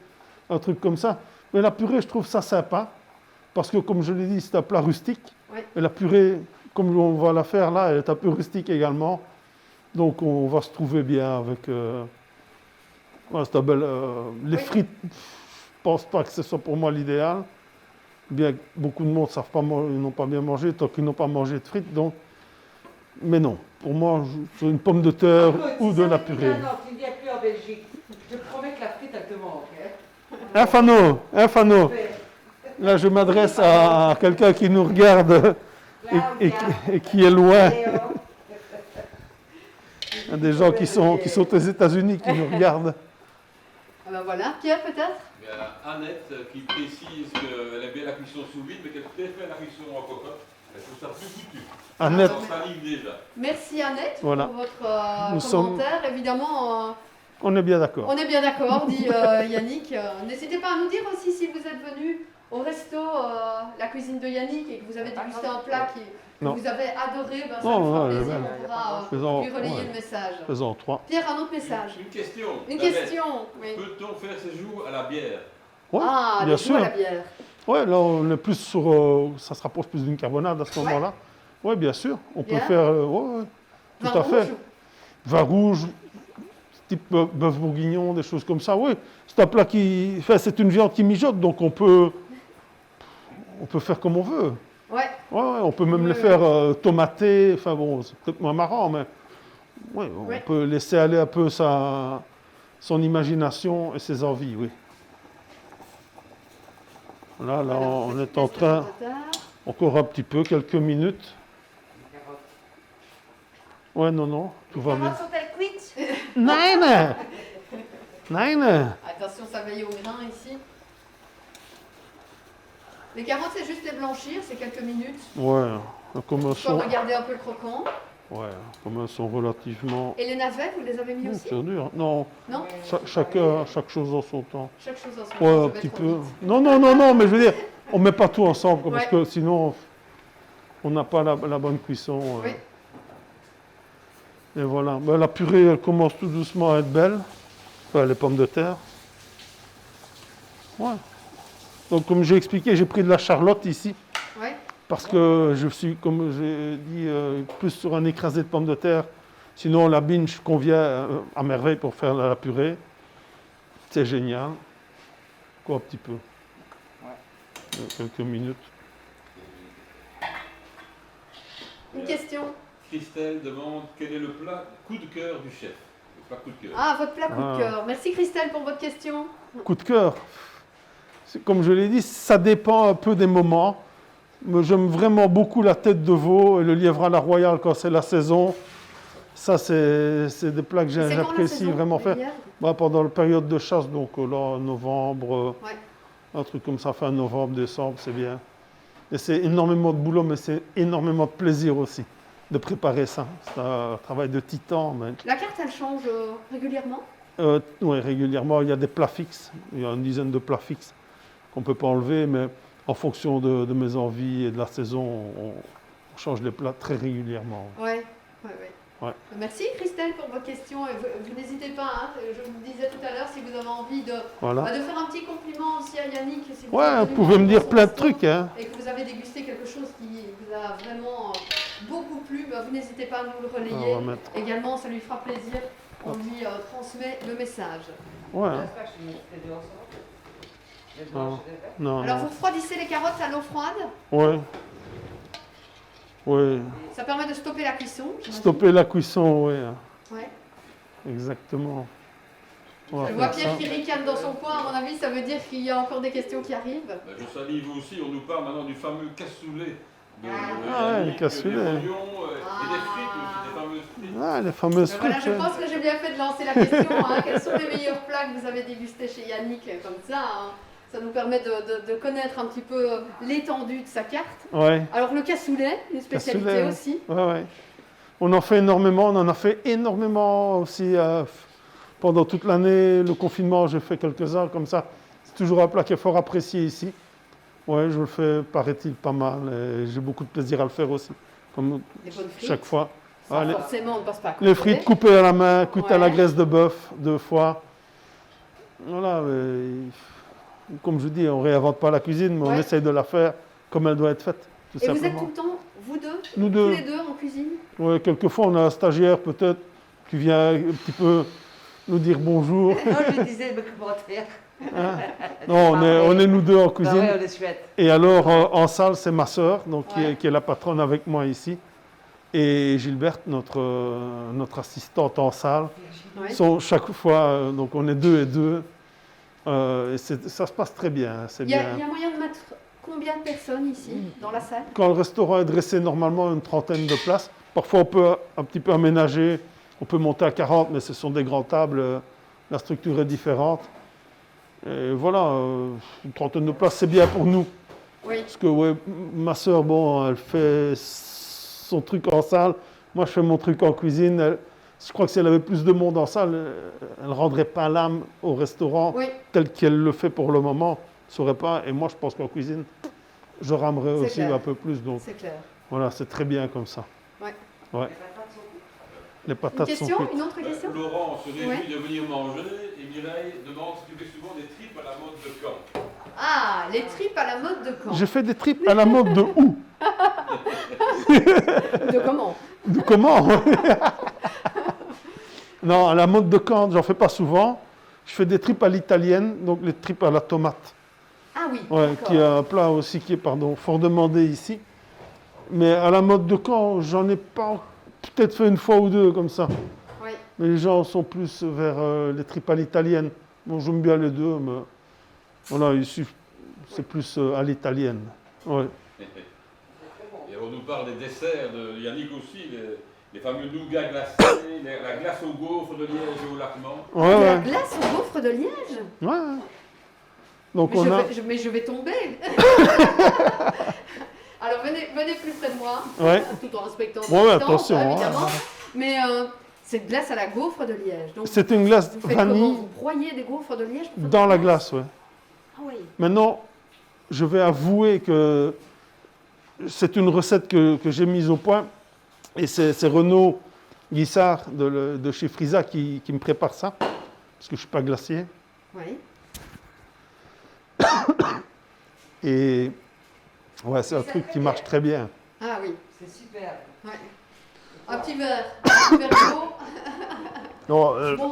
B: un truc comme ça. Mais la purée, je trouve ça sympa. Parce que, comme je l'ai dit, c'est un plat rustique.
A: Oui.
B: Et la purée, comme on va la faire là, elle est un peu rustique également. Donc, on va se trouver bien avec... ouais, c'est un bel, les
A: Oui.
B: frites, je pense pas que ce soit pour moi l'idéal. Bien que beaucoup de monde savent pas ils n'ont pas bien mangé tant qu'ils n'ont pas mangé de frites. Donc... Mais non, pour moi, c'est une pomme de terre ou de la purée.
D: Non, tu ne viens plus en Belgique. Je te promets que la frite, elle te manque. Hein.
B: Un fanot, un fanot. Là, je m'adresse à quelqu'un qui nous regarde et qui est loin. Il y a des gens qui sont aux États-Unis qui nous regardent.
A: Ah ben voilà. Pierre, peut-être?
C: Il y a Annette qui précise qu'elle aime bien la cuisson sous vide, mais qu'elle préfère la cuisson en cocotte. Elle trouve ça plus goûteux.
B: Annette,
C: Alors, ça livre déjà.
A: Merci Annette
B: Voilà.
A: pour votre
B: Nous sommes-
A: commentaire. Évidemment,
B: on est bien d'accord.
A: on est bien d'accord, dit Yannick. N'hésitez pas à nous dire aussi si vous êtes venu au resto La Cuisine de Yannick et que vous avez dégusté un plat que
B: Non.
A: vous avez adoré. Ben, ça
B: Non,
A: nous fera
B: non,
A: plaisir,
B: elle est
A: on pourra
B: Faisons,
A: lui relayer
B: ouais,
A: le message.
B: faisons 3.
A: Pierre, un autre message.
C: Une question.
A: Une
C: Annette.
A: question. Oui.
C: Peut-on faire séjour à la bière?
B: Ouais,
A: Ah,
B: bien
A: le goût à
B: sûr.
A: la bière.
B: Ouais, là, on est plus sur... ça se rapproche plus d'une carbonade à ce
A: Ouais.
B: moment-là. Oui, bien sûr. On peut
A: Bien.
B: faire... ouais, tout
A: Vin
B: à fait.
A: rouge.
B: Vin rouge, type bœuf bourguignon, des choses comme ça. Oui, c'est un plat qui... Enfin, c'est une viande qui mijote, donc on peut faire comme on veut.
A: Ouais.
B: Ouais, on peut même
A: Oui,
B: les
A: oui.
B: faire tomater. Enfin bon, c'est peut-être moins marrant, mais ouais, on
A: Oui.
B: peut laisser aller un peu son imagination et ses envies, oui. Là,
A: Voilà,
B: on
A: petit
B: est en
A: test
B: train,
A: de retard.
B: encore un petit peu, quelques minutes. Ouais, non, tout va bien.
D: sont-elles cuites?
B: Nein! Nein!
A: Attention, ça veille au grain ici. Les carottes, c'est juste les blanchir, c'est quelques minutes.
B: Ouais, comme elles
A: Soit
B: sont,
A: regarder un peu le croquant.
B: ouais, comme elles sont relativement...
A: Et les navets, vous les avez mis aussi?
B: C'est dur. Non,
A: Non?
B: chaque chose en son temps.
A: Chaque chose en son
B: Ouais,
A: temps,
B: un
A: je vais
B: petit
A: trop
B: peu.
A: vite.
B: Non, mais je veux dire, on ne met pas tout ensemble, parce
A: Ouais.
B: que sinon, on n'a pas la bonne cuisson.
A: Oui.
B: Et voilà. Ben, la purée, elle commence tout doucement à être belle. Enfin, les pommes de terre. Ouais. Donc, comme j'ai expliqué, j'ai pris de la charlotte ici,
A: Ouais.
B: parce que je suis, comme j'ai dit, plus sur un écrasé de pommes de terre. Sinon, la binge convient à merveille pour faire la purée. C'est génial. Quoi, un petit peu. Quelques minutes.
A: Une question.
C: Christelle demande quel est le plat coup de cœur du chef. Le plat coup de cœur.
A: Ah, votre plat coup de
B: Ah.
A: cœur. Merci Christelle pour votre question.
B: Coup de cœur. Comme je l'ai dit, ça dépend un peu des moments. Mais j'aime vraiment beaucoup la tête de veau et le lièvre à la royale quand c'est la saison. Ça, c'est des plats que
A: C'est quand la
B: j'apprécie
A: saison,
B: vraiment
A: les
B: faire.
A: lièvres
B: Pendant la période de chasse, donc là, novembre,
A: Ouais.
B: un truc comme ça, fin novembre, décembre, c'est bien. Et c'est énormément de boulot, mais c'est énormément de plaisir aussi de préparer ça. C'est un travail de titan. Mais...
A: La carte, elle change régulièrement?
B: Oui, régulièrement, il y a des plats fixes. Il y a une dizaine de plats fixes qu'on ne peut pas enlever, mais en fonction de mes envies et de la saison, on change les plats très régulièrement.
A: Ouais.
B: Ouais.
A: Merci Christelle pour votre question. Et vous n'hésitez pas, hein, je vous le disais tout à l'heure, si vous avez envie de
B: Voilà.
A: faire un petit compliment aussi à Yannick. Si vous
B: Ouais,
A: êtes
B: vous
A: venu
B: pouvez me
A: dans
B: dire
A: son
B: plein de
A: resto
B: trucs, hein.
A: Et que vous avez dégusté quelque chose qui vous a vraiment beaucoup plu, vous n'hésitez pas à nous le relayer.
B: On va mettre...
A: Également, ça lui fera plaisir. On lui transmet le message.
B: Ouais.
D: J'espère que je mets les deux ensemble. Les blanches et les vertes.
B: Non,
A: Alors,
B: non.
A: vous refroidissez les carottes à l'eau froide.
B: Ouais. Oui.
A: Ça permet de stopper la cuisson. j'imagine.
B: Stopper la cuisson, oui.
A: Ouais.
B: Exactement. On va
A: Je vois
B: faire
A: Pierre
B: ça.
A: qui ricane dans son coin. À mon avis, ça veut dire qu'il y a encore des questions qui arrivent.
C: Ben, je salive aussi, on nous parle maintenant du fameux cassoulet. De
B: Ah ouais,
C: Yannick,
B: le cassoulet.
C: Des oignons, et des frites aussi, des fameuses frites.
B: Ah, les fameuses
A: Mais voilà,
B: frites.
A: je
B: ouais.
A: pense que j'ai bien fait de lancer la question. Hein. Quels sont les meilleurs plats que vous avez dégustés chez Yannick comme ça hein. Ça nous permet de connaître un petit peu l'étendue de sa carte.
B: Ouais.
A: Alors le cassoulet, une spécialité
B: Cassoulet,
A: aussi.
B: Ouais, ouais. On en fait énormément. On en a fait énormément aussi pendant toute l'année, le confinement, j'ai fait quelques-uns comme ça. C'est toujours un plat qui est fort apprécié ici. Ouais, je le fais, paraît-il, pas mal. Et j'ai beaucoup de plaisir à le faire aussi, comme
A: Les bonnes frites.
B: chaque fois.
A: Ça,
B: Ah,
A: forcément, on ne passe pas à côté.
B: les frites coupées à la main, cuites à la
A: Ouais.
B: graisse de bœuf, 2 fois. Voilà, comme je dis, on ne réinvente pas la cuisine, mais on
A: Ouais.
B: essaye de la faire comme elle doit être faite, tout
A: Et vous êtes
B: simplement.
A: tout le temps, vous deux,
B: Nous
A: tous
B: deux.
A: les deux en cuisine?
B: Ouais, quelquefois, on a un stagiaire peut-être qui vient un petit peu nous dire bonjour.
D: Non, je disais le commentaire.
B: Hein. Non, on est nous deux en
D: Bah
B: cuisine.
D: ouais, on est chouette.
B: Et alors, en salle, c'est ma sœur, donc,
A: Ouais.
B: qui est la patronne avec moi ici. Et Gilberte, notre assistante en salle.
A: Ouais.
B: Chaque fois, donc on est 2 et 2. Et ça se passe très bien. C'est
A: Il y a
B: bien.
A: moyen de mettre combien de personnes ici, dans la salle?
B: Quand le restaurant est dressé, normalement, une 30aine de places. Parfois, on peut un petit peu aménager. On peut monter à 40, mais ce sont des grandes tables. La structure est différente. Et voilà, une 30aine de places, c'est bien pour nous.
A: Oui.
B: Parce que ouais, ma sœur, bon, elle fait son truc en salle. Moi, je fais mon truc en cuisine. Je crois que si elle avait plus de monde en salle, elle ne rendrait pas l'âme au restaurant
A: Oui,
B: tel qu'elle le fait pour le moment. Elle ne saurait pas. Et moi, je pense qu'en cuisine, je ramerais
A: C'est
B: aussi
A: clair.
B: un peu plus. Donc
A: c'est clair.
B: voilà, c'est très bien comme ça.
A: Ouais.
B: Ouais. Les
A: Une
B: patates sont
A: question?
B: cuites.
A: Une autre question?
C: Laurent se réjouit
A: Ouais.
C: de venir manger et Mireille demande si tu fais souvent des tripes à la mode de Caen.
A: Ah, les tripes à la mode de Caen.
B: J'ai fait des tripes à la mode de où?
A: De comment?
B: De comment? Non, à la mode de Caen, j'en fais pas souvent. Je fais des tripes à l'italienne, donc les tripes à la tomate.
A: Ah oui,
B: Ouais,
A: d'accord.
B: qui est un plat aussi qui est fort demandé ici. Mais à la mode de Caen, j'en ai pas peut-être fait une fois ou deux comme ça.
A: Oui.
B: Mais les gens sont plus vers les tripes à l'italienne. Bon, j'aime bien les deux, mais voilà, ici, c'est plus à l'italienne. Ouais.
C: Et on nous parle des desserts de Yannick aussi, les fameux nougats glacés, la glace au gaufre de Liège et au Lacement.
B: Ouais,
A: De la
B: ouais.
A: glace au gaufre de Liège?
B: Ouais, ouais. Donc
A: Mais,
B: on a.
A: mais je vais tomber. Alors venez plus près de moi,
B: Ouais.
A: tout en respectant
B: Ouais,
A: vos
B: ouais,
A: distances,
B: attention, hein.
A: évidemment. Mais c'est de glace à la gaufre de Liège. Donc
B: C'est une glace
A: vous faites comment?
B: vanille
A: Vous broyez des gaufres de Liège pour faire
B: dans
A: de
B: la glace, ouais.
A: Ah oui.
B: Maintenant, je vais avouer que c'est une recette que j'ai mise au point. Et c'est Renaud Guissard de chez Frisa qui me prépare ça. Parce que je ne suis pas glacier.
A: Oui.
B: Et ouais, c'est un truc qui marche très bien.
A: Ah oui.
D: C'est super.
A: Ouais. Un petit verre d'eau.
B: Non,
A: Bon,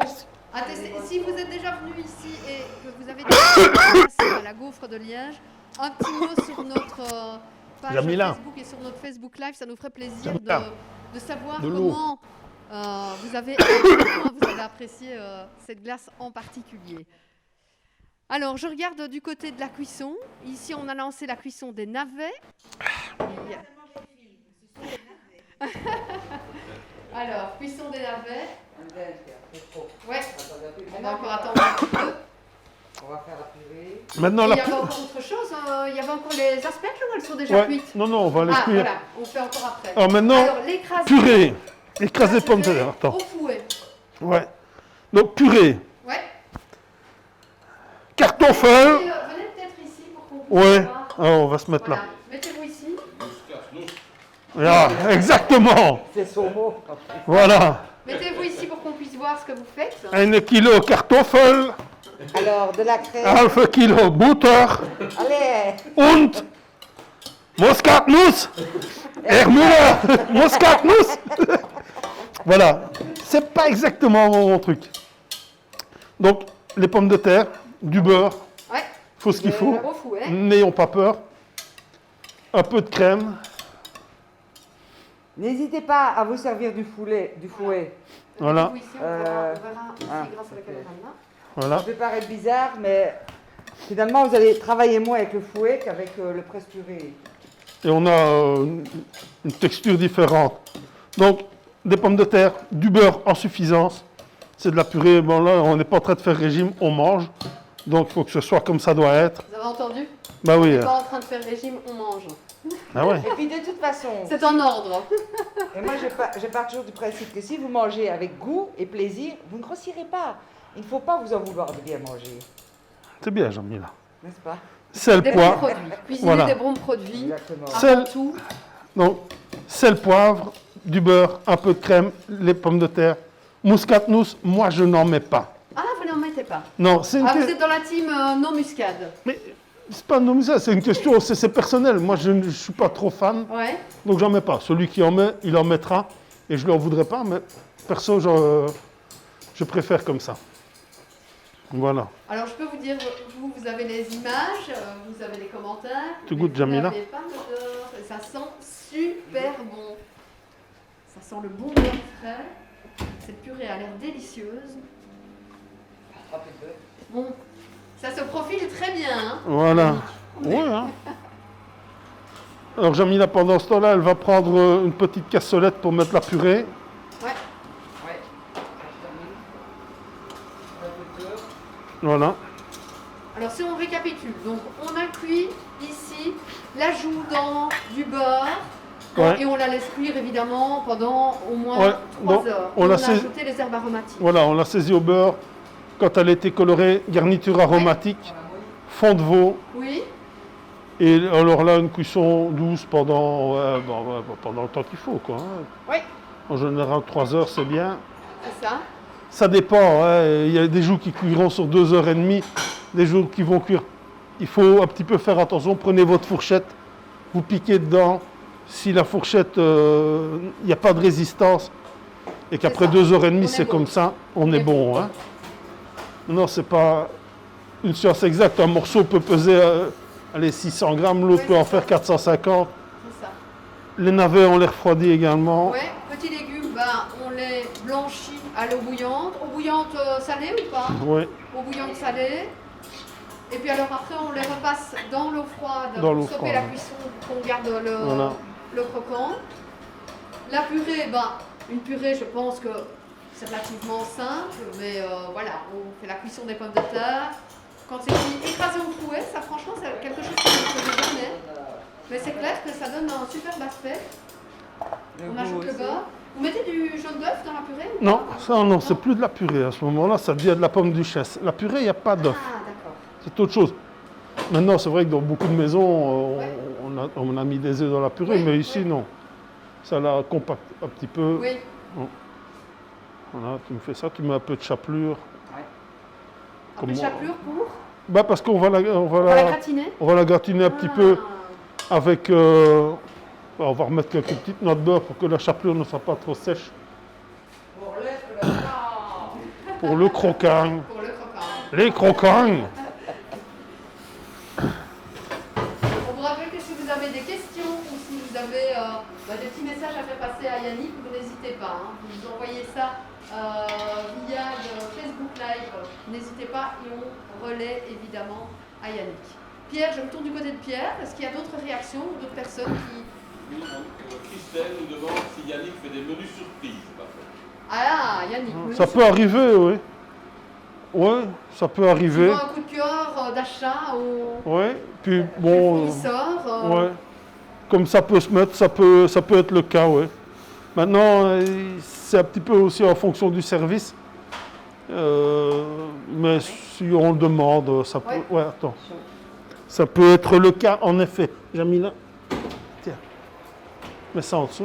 A: attestez, si vous êtes déjà venu ici et que vous avez déjà à la gaufre de Liège, un petit mot sur notre page
B: Jamila.
A: Facebook et sur notre Facebook Live, ça nous ferait plaisir
B: Jamila.
A: de savoir
B: De l'eau.
A: comment vous avez, à quel point vous avez apprécié cette glace en particulier. Alors, je regarde du côté de la cuisson. Ici, on a lancé la cuisson des navets. Alors, cuisson des navets. Ouais, on va encore attendre un petit peu.
D: On va faire la purée.
B: maintenant,
A: Et il
B: la
A: y avait encore autre chose, il y avait encore les asperges ou elles sont déjà
B: ouais.
A: cuites?
B: Non, on va les
A: Ah,
B: cuire.
A: voilà, on fait encore après.
B: Alors maintenant,
A: Alors, l'écrasé.
B: purée. Écraser pommes de terre. Attends.
A: Au fouet.
B: Ouais. Donc, purée.
A: Ouais.
B: Carton-feuille.
A: Venez peut-être ici pour qu'on puisse
B: Ouais.
A: voir.
B: Alors, on va se mettre
A: Voilà.
B: là.
A: Mettez-vous ici.
B: Voilà, exactement.
D: C'est son mot.
B: Voilà.
A: Mettez-vous ici pour qu'on puisse voir ce que vous faites.
B: 1 kilo Kartoffel,
D: Alors, de la crème.
B: half kilo Butter
D: Allez.
B: und Muskatnuss. Herr Müller, Muskatnuss. Voilà, c'est pas exactement mon truc. Donc, les pommes de terre, du beurre,
A: Ouais.
B: faut ce qu'il faut.
A: Au fouet.
B: N'ayons pas peur. Un peu de crème.
D: N'hésitez pas à vous servir du fouet.
B: Voilà.
A: Mettez-vous ici, on verra ici
D: Ah,
A: grâce à la
D: ok.
A: caméra là.
B: Voilà.
D: Ça peut paraître bizarre, mais finalement, vous allez travailler moins avec le fouet qu'avec le presse-purée.
B: Et on a une texture différente. Donc, des pommes de terre, du beurre en suffisance. C'est de la purée. Bon, là, on n'est pas en train de faire régime, on mange. Donc, il faut que ce soit comme ça doit être.
A: Vous avez entendu?
B: Bah oui.
A: On n'est pas en train de faire régime, on mange.
B: Ah ouais.
D: Et puis de toute façon,
A: C'est en ordre.
D: et moi je pars toujours du principe que si vous mangez avec goût et plaisir, vous ne grossirez pas. Il ne faut pas vous en vouloir de bien manger,
B: C'est bien, Jamila.
D: n'est-ce pas?
B: Sel,
A: Des bons
B: poivre.
A: produits. Cuisiner
B: Voilà.
A: des bons produits.
D: Exactement.
B: Sel.
A: Avant tout.
B: Donc, sel, poivre, du beurre, un peu de crème, les pommes de terre. Muscatnuss, moi, je n'en mets pas.
A: Ah, vous n'en mettez pas.
B: Non, c'est une
A: Ah, vous
B: question.
A: êtes dans la team non muscade.
B: Mais c'est pas non, mais ça, c'est une question, c'est personnel. Moi, je ne suis pas trop fan,
A: Ouais.
B: donc j'en mets pas. Celui qui en met, il en mettra, et je ne leur voudrais pas, mais perso, je préfère comme ça. Voilà.
A: Alors, je peux vous dire, vous avez les images, vous avez les commentaires.
B: Tu
A: mais
B: goûtes, Jamila?
A: Vous n'avez pas l'odeur, et ça sent super bon. Ça sent le bon beurre frais. Cette purée a l'air délicieuse. Bon, ça se profile très bien. Hein.
B: Voilà. Ouais, hein. Alors, Jamila, pendant ce temps-là, elle va prendre une petite cassolette pour mettre la purée.
A: Ouais.
D: Ouais. Un peu de beurre.
B: Voilà.
A: Alors, si on récapitule, donc on a cuit ici l'ajout dans du beurre.
B: Ouais.
A: Et on la laisse cuire évidemment pendant au moins
B: Ouais,
A: 3
B: donc,
A: heures.
B: on
A: Et
B: la
A: a
B: saisit-
A: ajouté les herbes aromatiques.
B: Voilà, on l'a saisie au beurre. Quand elle a été colorée, garniture aromatique, fond de veau.
A: Oui,
B: Et alors là, une cuisson douce pendant, pendant le temps qu'il faut, quoi. Hein.
A: oui,
B: En général, 3 heures, c'est bien.
A: c'est ça.
B: Ça dépend. Hein. Il y a des jours qui cuiront sur 2h30, des jours qui vont cuire. Il faut un petit peu faire attention. Prenez votre fourchette, vous piquez dedans. Si la fourchette, il n'y a pas de résistance, et qu'après
A: ça.
B: 2h30,
A: On
B: c'est
A: est bon.
B: comme ça, on est bon. Hein. Non, c'est pas une science exacte. Un morceau peut peser allez, 600 grammes, l'autre
A: Oui,
B: peut en
A: c'est
B: faire
A: ça.
B: 450.
A: C'est ça.
B: Les navets, on les refroidit également.
A: Ouais, petits légumes, ben, on les blanchit à l'eau bouillante. Eau bouillante salée ou pas?
B: Ouais,
A: Eau bouillante salée. Et puis alors après, on les repasse dans l'eau froide
B: Dans l'eau
A: pour stopper
B: froide.
A: la cuisson, pour qu'on garde
B: Voilà.
A: le croquant. La purée, ben, une purée, je pense que c'est relativement simple, mais voilà, on fait la cuisson des pommes de terre. Quand c'est fini, écrasé au fouet, ça franchement, c'est quelque chose que je ne faisais jamais. Mais c'est clair que ça donne un superbe aspect.
D: Le
A: On
D: goût
A: ajoute le
D: aussi.
A: beurre. Vous mettez du jaune d'œuf dans la purée ou
B: non,
A: pas?
B: ça non, c'est plus de la purée. À ce moment-là, ça devient de la pomme duchesse. La purée, il n'y a pas d'œuf.
A: Ah, d'accord.
B: C'est autre chose. Maintenant, c'est vrai que dans beaucoup de maisons,
A: Ouais.
B: on a mis des œufs dans la purée,
A: Oui,
B: mais ici,
A: oui.
B: non. Ça la compacte un petit peu.
A: Oui.
B: Voilà, tu me fais ça, tu mets un peu de chapelure.
A: Un peu
B: Comme
A: de
B: moi.
A: chapelure pour
B: Bah, parce qu'on va
A: On va la gratiner.
B: on va la gratiner un petit peu
A: Ah.
B: avec... on va remettre quelques petites noix de beurre pour que la chapelure ne soit pas trop sèche.
D: Pour le croquant.
B: Pour le croquant.
A: Pour le croquant.
B: Les croquants.
A: On vous rappelle que si vous avez des questions ou si vous avez des petits messages à faire passer à Yannick, vous n'hésitez pas. Hein. Vous envoyez ça via le Facebook Live. N'hésitez pas et on relaie évidemment à Yannick. Pierre, je me tourne du côté de Pierre. Est-ce qu'il y a d'autres réactions ou d'autres personnes qui...
C: Christelle nous demande si Yannick fait des menus surprises.
A: Ah, Yannick.
B: Ça peut arriver, oui. Oui, ça peut arriver.
A: Souvent un coup de cœur d'achat au
B: Oui, puis
A: le
B: bon...
A: fournisseur.
B: ouais. Comme ça peut se mettre, ça peut être le cas, oui. Maintenant, c'est un petit peu aussi en fonction du service. Mais si on le demande, ça peut...
A: Ouais.
B: Ouais, attends. Ça peut être le cas, en effet. Jamila, tiens. Mets ça en dessous.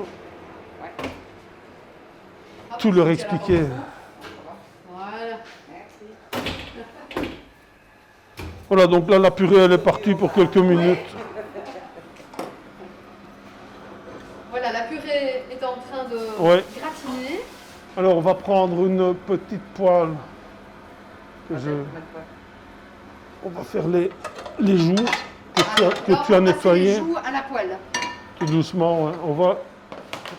A: Hop,
B: Tout leur
A: c'est à la
B: expliquer.
A: portion. Voilà.
D: Merci.
B: Voilà, donc là, la purée, elle est partie pour quelques minutes.
A: Voilà, la purée est en train de
B: Ouais.
A: gratiner.
B: Alors, on va prendre une petite poêle. On va faire les joues que
A: Alors,
B: tu as
A: on va passer les
B: nettoyées.
A: joues à la poêle.
B: Tout doucement, ouais. On va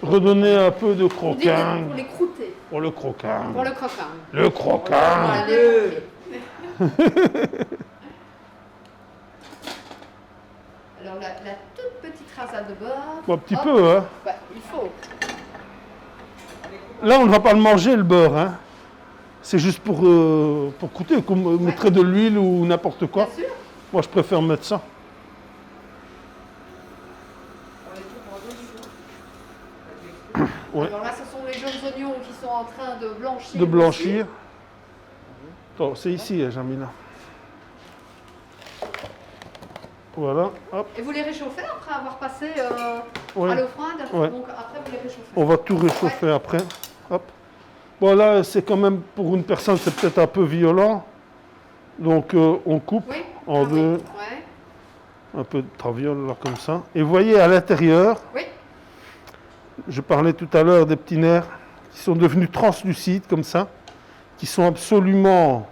B: redonner un peu de
A: On dit
B: croquant.
A: pour les croûter,
B: Pour le croquant.
A: pour le croquant.
B: Le croquant.
A: Voilà, les Alors la toute petite rasade de beurre.
B: Un petit
A: Hop.
B: peu, hein.
A: Bah, il faut.
B: Là, on ne va pas le manger, le beurre, hein. C'est juste pour goûter, comme on mettrait de l'huile ou n'importe quoi.
A: Bien sûr.
B: Moi, je préfère mettre ça. Ouais.
A: Alors là, ce sont les jaunes oignons qui sont en train de blanchir.
B: De blanchir. Attends, c'est ici, Jamila. Voilà, hop.
A: Et vous les réchauffez après avoir passé
B: Ouais.
A: à l'eau froide?
B: Ouais.
A: Donc après vous les réchauffez.
B: On va tout réchauffer après. Hop. Bon là, c'est quand même, pour une personne, c'est peut-être un peu violent. Donc on coupe
A: Oui.
B: en
A: Ah
B: deux,
A: oui. Ouais.
B: un peu de traviole là comme ça. Et vous voyez à l'intérieur,
A: Oui.
B: je parlais tout à l'heure des petits nerfs qui sont devenus translucides comme ça, qui sont absolument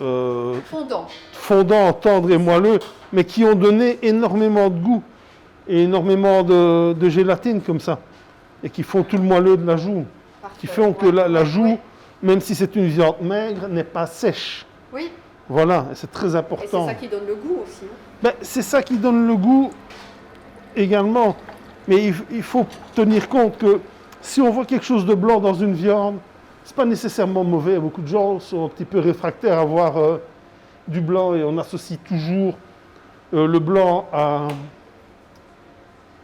A: Fondant.
B: fondants, tendres et moelleux, mais qui ont donné énormément de goût et énormément de gélatine comme ça, et qui font tout le moelleux de la joue,
A: Parfait.
B: qui font que
A: Ouais,
B: la
A: ouais,
B: joue,
A: ouais.
B: même si c'est une viande maigre, n'est pas sèche.
A: Oui.
B: Voilà, et c'est très
A: Et c'est
B: important.
A: ça qui donne le goût aussi. Hein.
B: Ben, c'est ça qui donne le goût également. Mais il faut tenir compte que si on voit quelque chose de blanc dans une viande, c'est pas nécessairement mauvais. Beaucoup de gens sont un petit peu réfractaires à voir du blanc et on associe toujours le blanc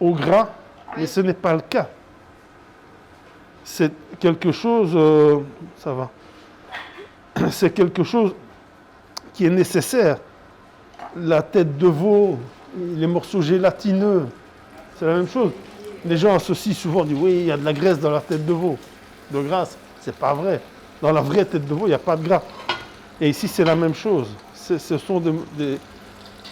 B: au gras, mais
A: Oui.
B: ce n'est pas le cas. C'est quelque chose, ça va, c'est quelque chose qui est nécessaire. La tête de veau, les morceaux gélatineux, c'est la même chose. Les gens associent souvent, disent oui, il y a de la graisse dans la tête de veau, de graisse. C'est pas vrai. Dans la vraie tête de veau, il n'y a pas de gras. Et ici, c'est la même chose. Ce sont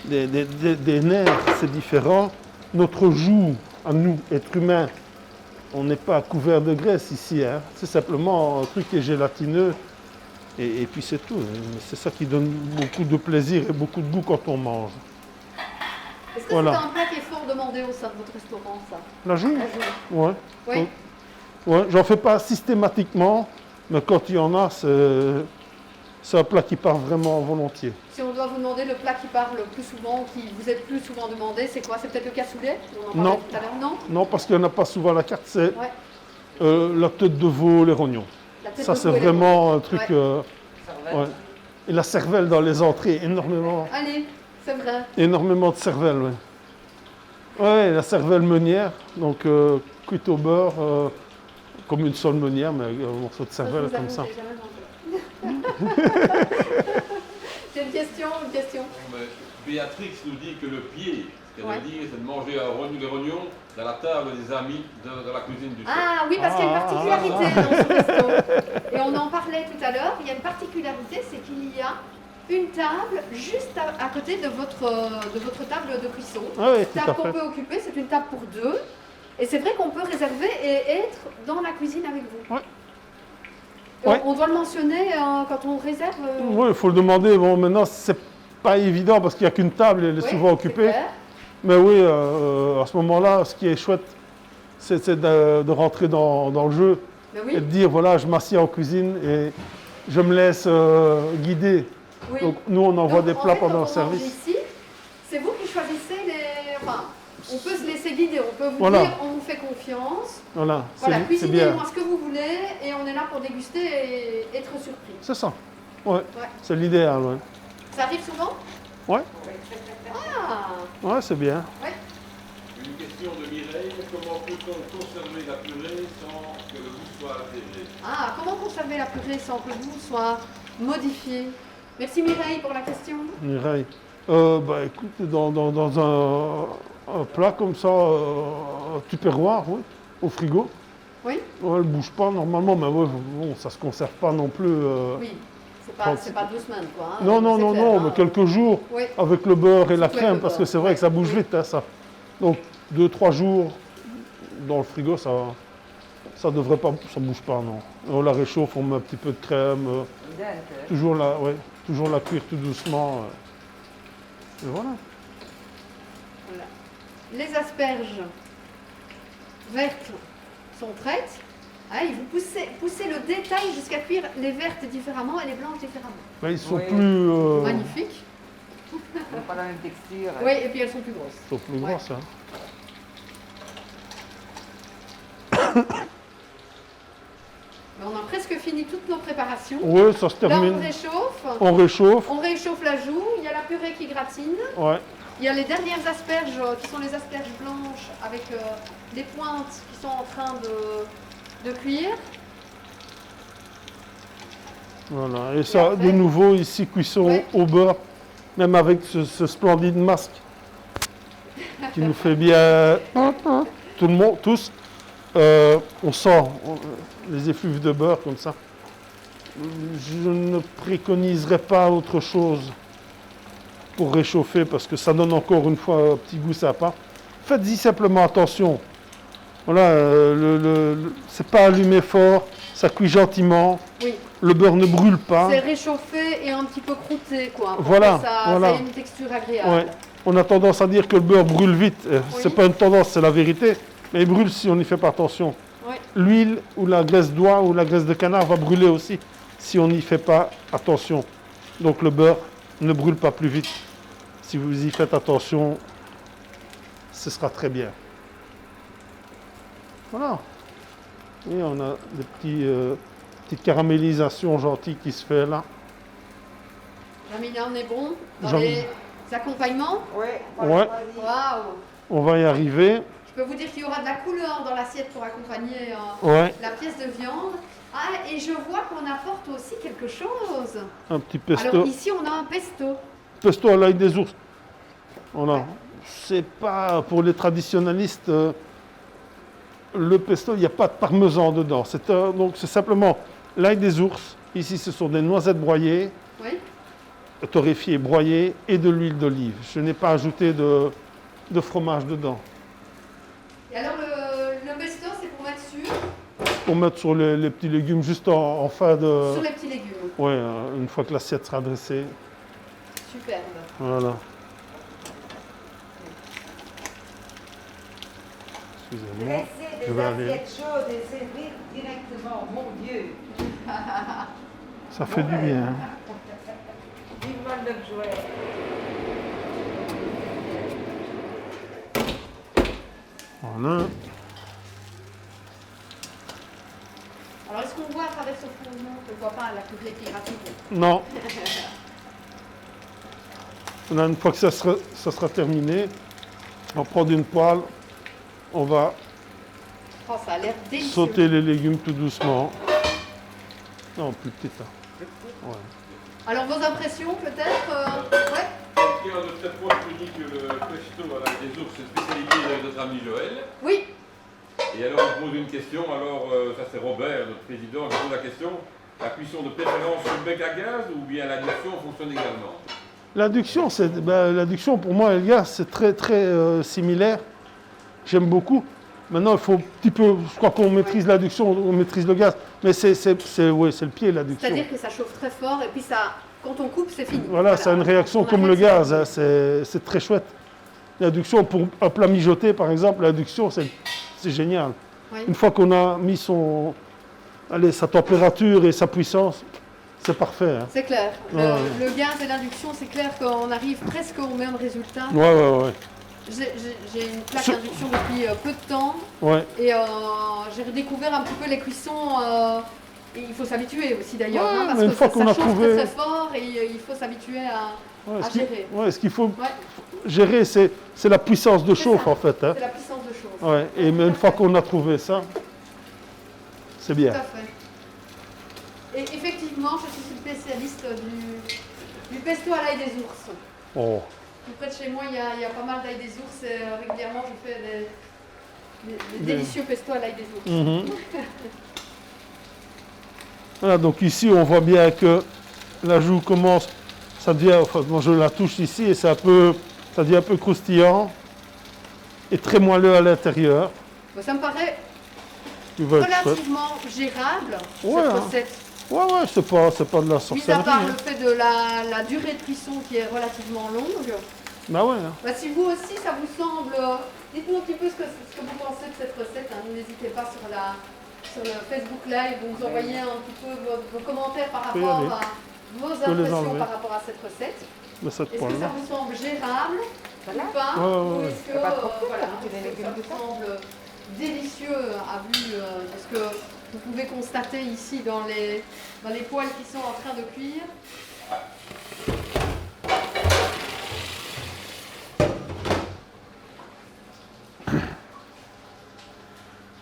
B: des nerfs, c'est différent. Notre joue, à nous, êtres humains, on n'est pas couvert de graisse ici. Hein. C'est simplement un truc qui est gélatineux. Et puis c'est tout. C'est ça qui donne beaucoup de plaisir et beaucoup de goût quand on mange.
A: Est-ce que
B: Voilà.
A: c'est un plat qui est fort demandé au sein de votre restaurant, ça?
B: La joue?
A: La joue.
B: Ouais.
A: Oui.
B: Ouais, j'en fais pas systématiquement, mais quand il y en a, c'est un plat qui part vraiment volontiers.
A: Si on doit vous demander le plat qui parle le plus souvent, qui vous est plus souvent demandé, c'est quoi? C'est peut-être le cassoulet? On en parlait
B: Non.
A: tout à l'heure, non?
B: Non, parce qu'il n'y en a pas souvent à la carte, c'est
A: Ouais.
B: la tête de veau, les rognons.
A: La tête
B: Ça,
A: de
B: c'est
A: veau et les
B: vraiment un truc.
A: Ouais.
D: Cervelle.
B: Ouais. Et la cervelle dans les entrées, énormément,
A: Allez, c'est vrai.
B: énormément de cervelle. Ouais, ouais, la cervelle meunière, donc cuite au beurre, comme une seule meunière, mais avec un morceau de cervelle
A: Je vous
B: comme ça.
A: avoue, j'ai jamais mangé. J'ai une question, une question.
C: Mais Béatrix nous dit que le pied, ce qu'elle
A: Ouais.
C: a dit, c'est de manger les rognons dans la table des amis de la cuisine du chef.
A: Ah oui, parce qu'il y a une particularité dans ce resto. Et on en parlait tout à l'heure. Il y a une particularité, c'est qu'il y a une table juste à côté de votre table de cuisson.
B: Ah oui, tout
A: Table
B: à
A: qu'on
B: fait.
A: peut occuper, c'est une table pour deux. Et c'est vrai qu'on peut réserver et être dans la cuisine avec vous.
B: Ouais.
A: Et
B: Ouais.
A: on doit le mentionner quand on réserve.
B: Oui, il faut le demander. Bon, maintenant, c'est pas évident parce qu'il n'y a qu'une table et elle est
A: Ouais,
B: souvent
A: c'est
B: occupée.
A: clair.
B: Mais oui, à ce moment-là, ce qui est chouette, c'est de rentrer dans le jeu
A: Mais
B: et
A: oui,
B: de dire voilà, je m'assieds en cuisine et je me laisse guider.
A: oui.
B: Donc, nous, on envoie
A: Donc,
B: des
A: en
B: plats
A: fait,
B: pendant le
A: quand on mange
B: service.
A: ici, c'est vous qui choisissez les. Enfin, on peut se laisser guider, on peut vous
B: Voilà.
A: dire on vous fait confiance.
B: Voilà,
A: Voilà,
B: c'est bien.
A: cuisinez-moi ce que vous voulez et on est là pour déguster et être surpris.
B: C'est ça. Ouais,
A: Ouais.
B: c'est l'idéal. Ouais,
A: Ça arrive souvent?
B: ouais,
A: Ah,
B: ouais, c'est bien.
C: Une question de Mireille, comment peut-on conserver la purée sans que le goût soit altéré?
A: ah, comment conserver la purée sans que le goût soit modifié? Merci Mireille pour la question.
B: Mireille. Bah, écoute, dans un plat comme ça, un tupperware, oui, au frigo.
A: Oui?
B: Ouais, elle ne bouge pas normalement, mais ouais, bon, ça ne se conserve pas non plus.
A: Oui.
B: Quand-
A: C'est pas 2 semaines quoi. Hein,
B: Non, non,
A: c'est
B: non,
A: clair,
B: non,
A: hein.
B: mais quelques jours
A: Oui.
B: avec le beurre et la
A: Surtout avec
B: crème,
A: le
B: parce que
A: beurre,
B: c'est vrai
A: ouais.
B: que ça bouge
A: Oui.
B: vite, hein, ça. Donc 2-3 jours dans le frigo, ça devrait pas, ça bouge pas, non. On la réchauffe, on met un petit peu de crème, toujours la cuire tout doucement. Et voilà.
A: Voilà. Les asperges vertes sont prêtes. Ah, et vous poussez le détail jusqu'à cuire les vertes différemment et les blanches différemment.
B: Mais ils sont
D: Oui.
B: plus,
A: Magnifique.
D: Ils n'ont pas la même texture. hein.
A: Oui, et puis elles sont plus grosses.
B: ils sont plus
A: Ouais.
B: grosses. Hein.
A: On a presque fini toutes nos préparations.
B: Oui, ça se
A: Là, on
B: termine.
A: réchauffe.
B: On réchauffe.
A: On réchauffe la joue. Il y a la purée qui gratine.
B: Ouais.
A: Il y a les dernières asperges qui sont les asperges blanches avec les pointes qui sont en train de cuire.
B: Voilà. Et ça,
A: après-
B: de nouveau, ici, cuisson
A: Ouais.
B: au beurre, même avec ce splendide masque qui nous fait bien. Tout le monde, tous, on sent les effluves de beurre comme ça. Je ne préconiserais pas autre chose pour réchauffer parce que ça donne encore une fois un petit goût sympa. Faites-y simplement attention. Voilà, c'est pas allumé fort, ça cuit gentiment,
A: Oui,
B: le beurre ne brûle pas.
A: c'est réchauffé et un petit peu croûté, quoi. Pour
B: Voilà,
A: que ça
B: voilà.
A: ait une texture agréable.
B: Ouais. On a tendance à dire que le beurre brûle vite. C'est pas une tendance, c'est la vérité. Mais il brûle si on n'y fait pas attention.
A: Oui.
B: L'huile ou la graisse d'oie ou la graisse de canard va brûler aussi si on n'y fait pas attention. Donc le beurre ne brûle pas plus vite. Si vous y faites attention, ce sera très bien. Voilà. Et on a des petites caramélisations gentilles qui se fait là.
A: Jamina, on est bon dans
B: Jam-
A: les accompagnements.
D: Ouais.
B: Ouais.
A: Waouh!
B: On va y arriver.
A: Je peux vous dire qu'il y aura de la couleur dans l'assiette pour accompagner
B: Ouais.
A: la pièce de viande. Ah, et je vois qu'on apporte aussi quelque chose.
B: Un petit pesto.
A: Alors ici, on a un pesto.
B: Pesto à l'ail des ours. Voilà.
A: Ouais.
B: C'est pas pour les traditionnalistes. Le pesto, il n'y a pas de parmesan dedans. Donc c'est simplement l'ail des ours. Ici, ce sont des noisettes broyées,
A: Oui.
B: torréfiées, broyées et de l'huile d'olive. Je n'ai pas ajouté de fromage dedans.
A: Et alors, le pesto, c'est pour mettre
B: Pour mettre sur les petits légumes juste en fin de.
A: sur les petits légumes.
B: Ouais, une fois que l'assiette sera dressée.
A: Superbe.
B: Voilà. Excusez-moi.
D: Dresser
B: Je
D: des
B: vais aller.
D: assiettes chaudes et servir directement, mon Dieu.
B: Ça fait du bien.
D: Vivement le jouet.
B: Voilà.
A: Alors, est-ce qu'on voit à travers ce fourneau qu'on ne voit pas la purée qui est rapide?
B: Non. Là, une fois que ça sera terminé, on va prendre une poêle, on va
A: Oh, ça a l'air délicieux.
B: sauter les légumes tout doucement. Non, plus petit. Hein. Ouais.
A: Alors, vos impressions, peut-être ouais.
C: Quelqu'un de très proche me dit que le pesto à l'ail des ours est spécialité de notre ami Joël.
A: Oui.
C: Et alors on pose une question, alors ça c'est Robert, notre président, qui pose la question. La cuisson de préférence sur bec à gaz ou bien l'adduction fonctionne également?
B: L'adduction, pour moi, Elias, c'est très très similaire. J'aime beaucoup. Maintenant, il faut un petit peu, je crois qu'on maîtrise l'adduction, on maîtrise le gaz, mais c'est le pied, l'adduction.
A: C'est-à-dire que ça chauffe très fort et puis ça, quand on coupe, c'est fini.
B: Voilà, c'est une réaction
A: On
B: comme le
A: arrête,
B: gaz, hein, c'est très chouette. L'adduction, pour un plat mijoté, par exemple, l'adduction, c'est génial.
A: Oui.
B: Une fois qu'on a mis sa température et sa puissance, c'est parfait. Hein.
A: C'est clair.
B: Ouais.
A: Le gaz et l'induction, c'est clair qu'on arrive presque au même résultat.
B: Ouais.
A: J'ai une plaque
B: Sur-
A: d'induction depuis peu de temps
B: Ouais.
A: et j'ai redécouvert un petit peu les cuissons. Et il faut s'habituer aussi d'ailleurs,
B: Ouais,
A: hein, parce
B: mais une
A: que
B: fois
A: ça
B: qu'on a
A: chauffe
B: trouvé-
A: très fort et il faut s'habituer à
B: Ouais,
A: gérer.
B: ce qu'il faut
A: Ouais,
B: gérer, c'est la puissance de
A: C'est
B: chauffe,
A: ça.
B: en fait. Hein.
A: c'est la puissance de chauffe.
B: Ouais. Et mais une fois qu'on a trouvé ça, c'est bien.
A: Tout à fait. Et effectivement, je suis spécialiste du pesto à l'ail des ours.
B: Oh.
A: Tout près de chez moi, il y a pas mal d'ail des ours et régulièrement, je fais des
B: Bien.
A: délicieux pesto à l'ail des ours.
B: Mhm. Voilà, donc ici, on voit bien que la joue commence, ça devient, enfin, moi je la touche ici et ça devient un peu croustillant et très moelleux à l'intérieur.
A: Bon, ça me paraît
B: Tu vas être chouette.
A: relativement gérable,
B: Ouais,
A: cette
B: hein.
A: recette.
B: Ouais, c'est pas de la
A: Mis à
B: sorcellerie.
A: part
B: hein.
A: le fait de la durée de cuisson qui est relativement longue.
B: Bah ouais. Hein.
A: Bah, si vous aussi, ça vous semble... dites-nous un petit peu ce que vous pensez de cette recette. Hein. N'hésitez pas sur le Facebook Live, vous nous envoyez un petit peu vos commentaires par
B: peux y
A: rapport
B: aller.
A: à vos
B: peux les
A: impressions
B: enlever.
A: par rapport à cette recette.
B: De cette
A: Est-ce que ça
B: poêle-là.
A: vous semble gérable
D: Voilà.
A: ou pas
B: Ouais,
A: Ou
B: ouais.
A: est-ce que,
D: Pas trop court,
A: voilà,
D: avec des
A: est-ce que
D: légumes
A: ça vous
D: dedans.
A: semble délicieux à vue de ce que vous pouvez constater ici dans les poêles qui sont en train de cuire?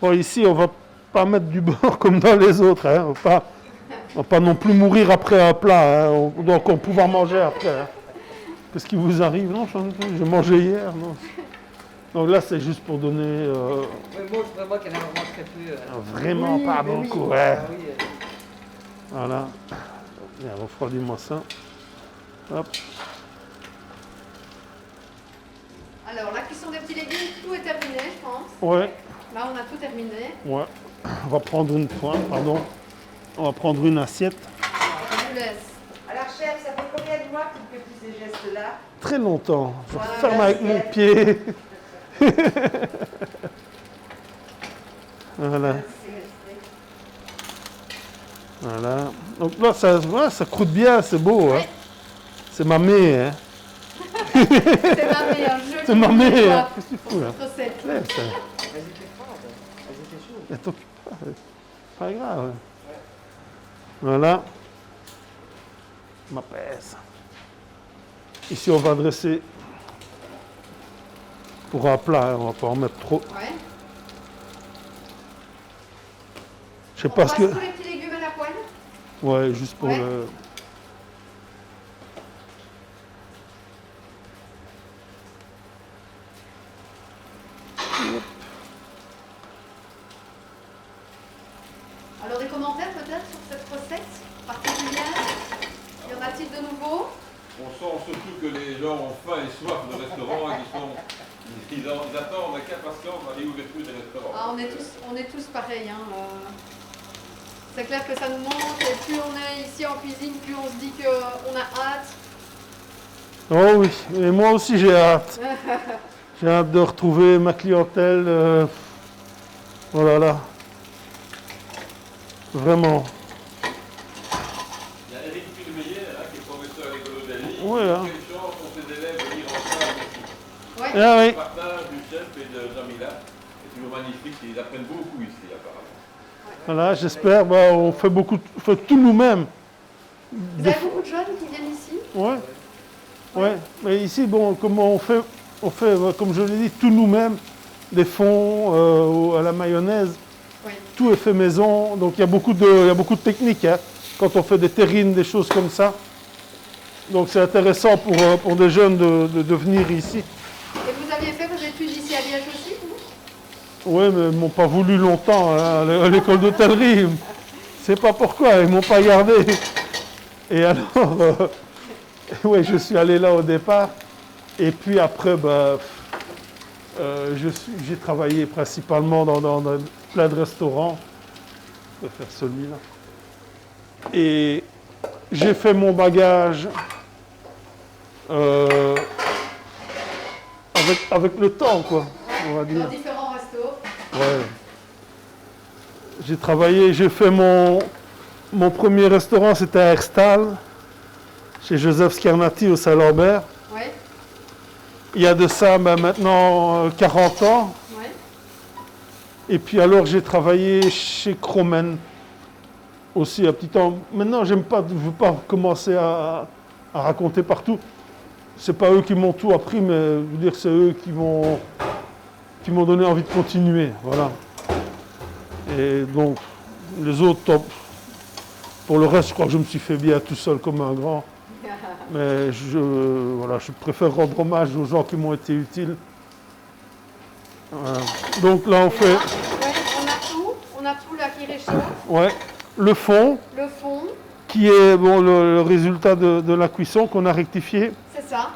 B: Bon, ici, on va pas mettre du beurre comme dans les autres. Hein. On va pas On va pas non plus mourir après un plat, hein. On doit encore pouvoir manger après. Hein. Qu'est-ce qui vous arrive? Non, j'ai mangé hier. Non. Donc là, c'est juste pour donner
D: Moi qui en a vraiment très peu.
B: vraiment
A: Oui,
B: pas
A: mais oui.
B: beaucoup. Ouais.
D: Ah oui,
B: Voilà. Bien, refroidis-moi ça. Hop.
A: Alors, la cuisson des petits légumes, tout est terminé, je pense.
B: Ouais,
A: Là, on a tout terminé.
B: ouais. On va prendre une pointe, pardon. On va prendre une assiette.
A: Je vous laisse.
D: Alors, chef, ça fait combien de mois que tu fais tous ces gestes-là?
B: Très longtemps. Je
A: Voilà,
B: ferme avec mon
A: l'assiette.
B: pied. Voilà. Voilà. Donc là, ça croûte bien, c'est beau. Hein.
A: Ouais.
B: C'est ma mère. Hein.
A: C'est ma mère, je
B: C'est ma mère.
A: mère.
B: Qu'est-ce que tu
A: Pour
B: fous là?
A: cette recette.
B: Ouais, ça-
D: Elles étaient froides. Elles étaient chaudes.
B: Ne t'occupe pas. Pas grave. Ouais. Voilà. Ma pèse. Ici, on va dresser pour un plat. Hein. On va pas en mettre trop.
A: Ouais.
B: Je sais
A: On
B: pas
A: passe
B: ce que.
A: tous les petits légumes à la poêle.
B: Ouais, juste pour
A: Ouais.
B: le.
A: Alors, des commentaires peut-être sur cette recette particulière? Y en a-t-il de nouveau?
C: On sent surtout que les gens ont faim et soif de restaurant et ils attendent avec impatience la réouverture des restaurants.
A: Ah, on est tous pareils. Hein. C'est clair que ça nous manque et plus on est ici en cuisine, plus on se dit qu'on a hâte.
B: Oh oui, et moi aussi j'ai hâte. J'ai hâte de retrouver ma clientèle. Oh là là. Vraiment.
C: Il y a Eric Pilmeyer qui est professeur à l'école d'Ali.
B: Ouais, hein.
C: Quelle chance ont ses élèves de venir en salle ici.
A: Ouais.
B: Ah oui.
C: Le partage du chef et de Jamila est toujours magnifique. Ils apprennent beaucoup ici apparemment.
B: Voilà, j'espère. On fait on fait tout nous-mêmes.
A: Vous avez beaucoup de jeunes qui viennent ici?
B: Ouais. Ouais. Mais ici, bon, comment on fait? On fait, comme je l'ai dit, tout nous-mêmes. Des fonds à la mayonnaise.
A: Oui.
B: Tout est fait maison. Donc il y a beaucoup de techniques. Hein, quand on fait des terrines, des choses comme ça. Donc c'est intéressant pour des jeunes de venir ici.
A: Et vous aviez fait vos études ici à Liège aussi, vous?
B: Oui, mais ils m'ont pas voulu longtemps hein, à l'école d'hôtellerie. Je sais pas pourquoi, ils m'ont pas gardé. Et alors, ouais, je suis allé là au départ. Et puis après, j'ai travaillé principalement dans plein de restaurants. Je vais faire celui-là. Et j'ai fait mon bagage avec le temps, quoi, on va dire.
A: Dans différents restos.
B: Ouais. J'ai travaillé, j'ai fait mon premier restaurant, c'était à Herstal, chez Joseph Scarnati au Saint-Lambert.
A: Oui.
B: Il y a de ça maintenant 40 ans.
A: Oui.
B: Et puis alors j'ai travaillé chez Cromen aussi un petit temps. Maintenant, je ne veux pas commencer à raconter partout. C'est pas eux qui m'ont tout appris, mais je veux dire, c'est eux qui m'ont donné envie de continuer. Voilà. Et donc, les autres, pour le reste, je crois que je me suis fait bien tout seul comme un grand. Mais je préfère rendre hommage aux gens qui m'ont été utiles. Voilà. Donc là, on fait
A: On a tout là qui réchauffe.
B: le fond,
A: Le fond,
B: qui est le résultat de la cuisson qu'on a rectifié.
A: c'est ça.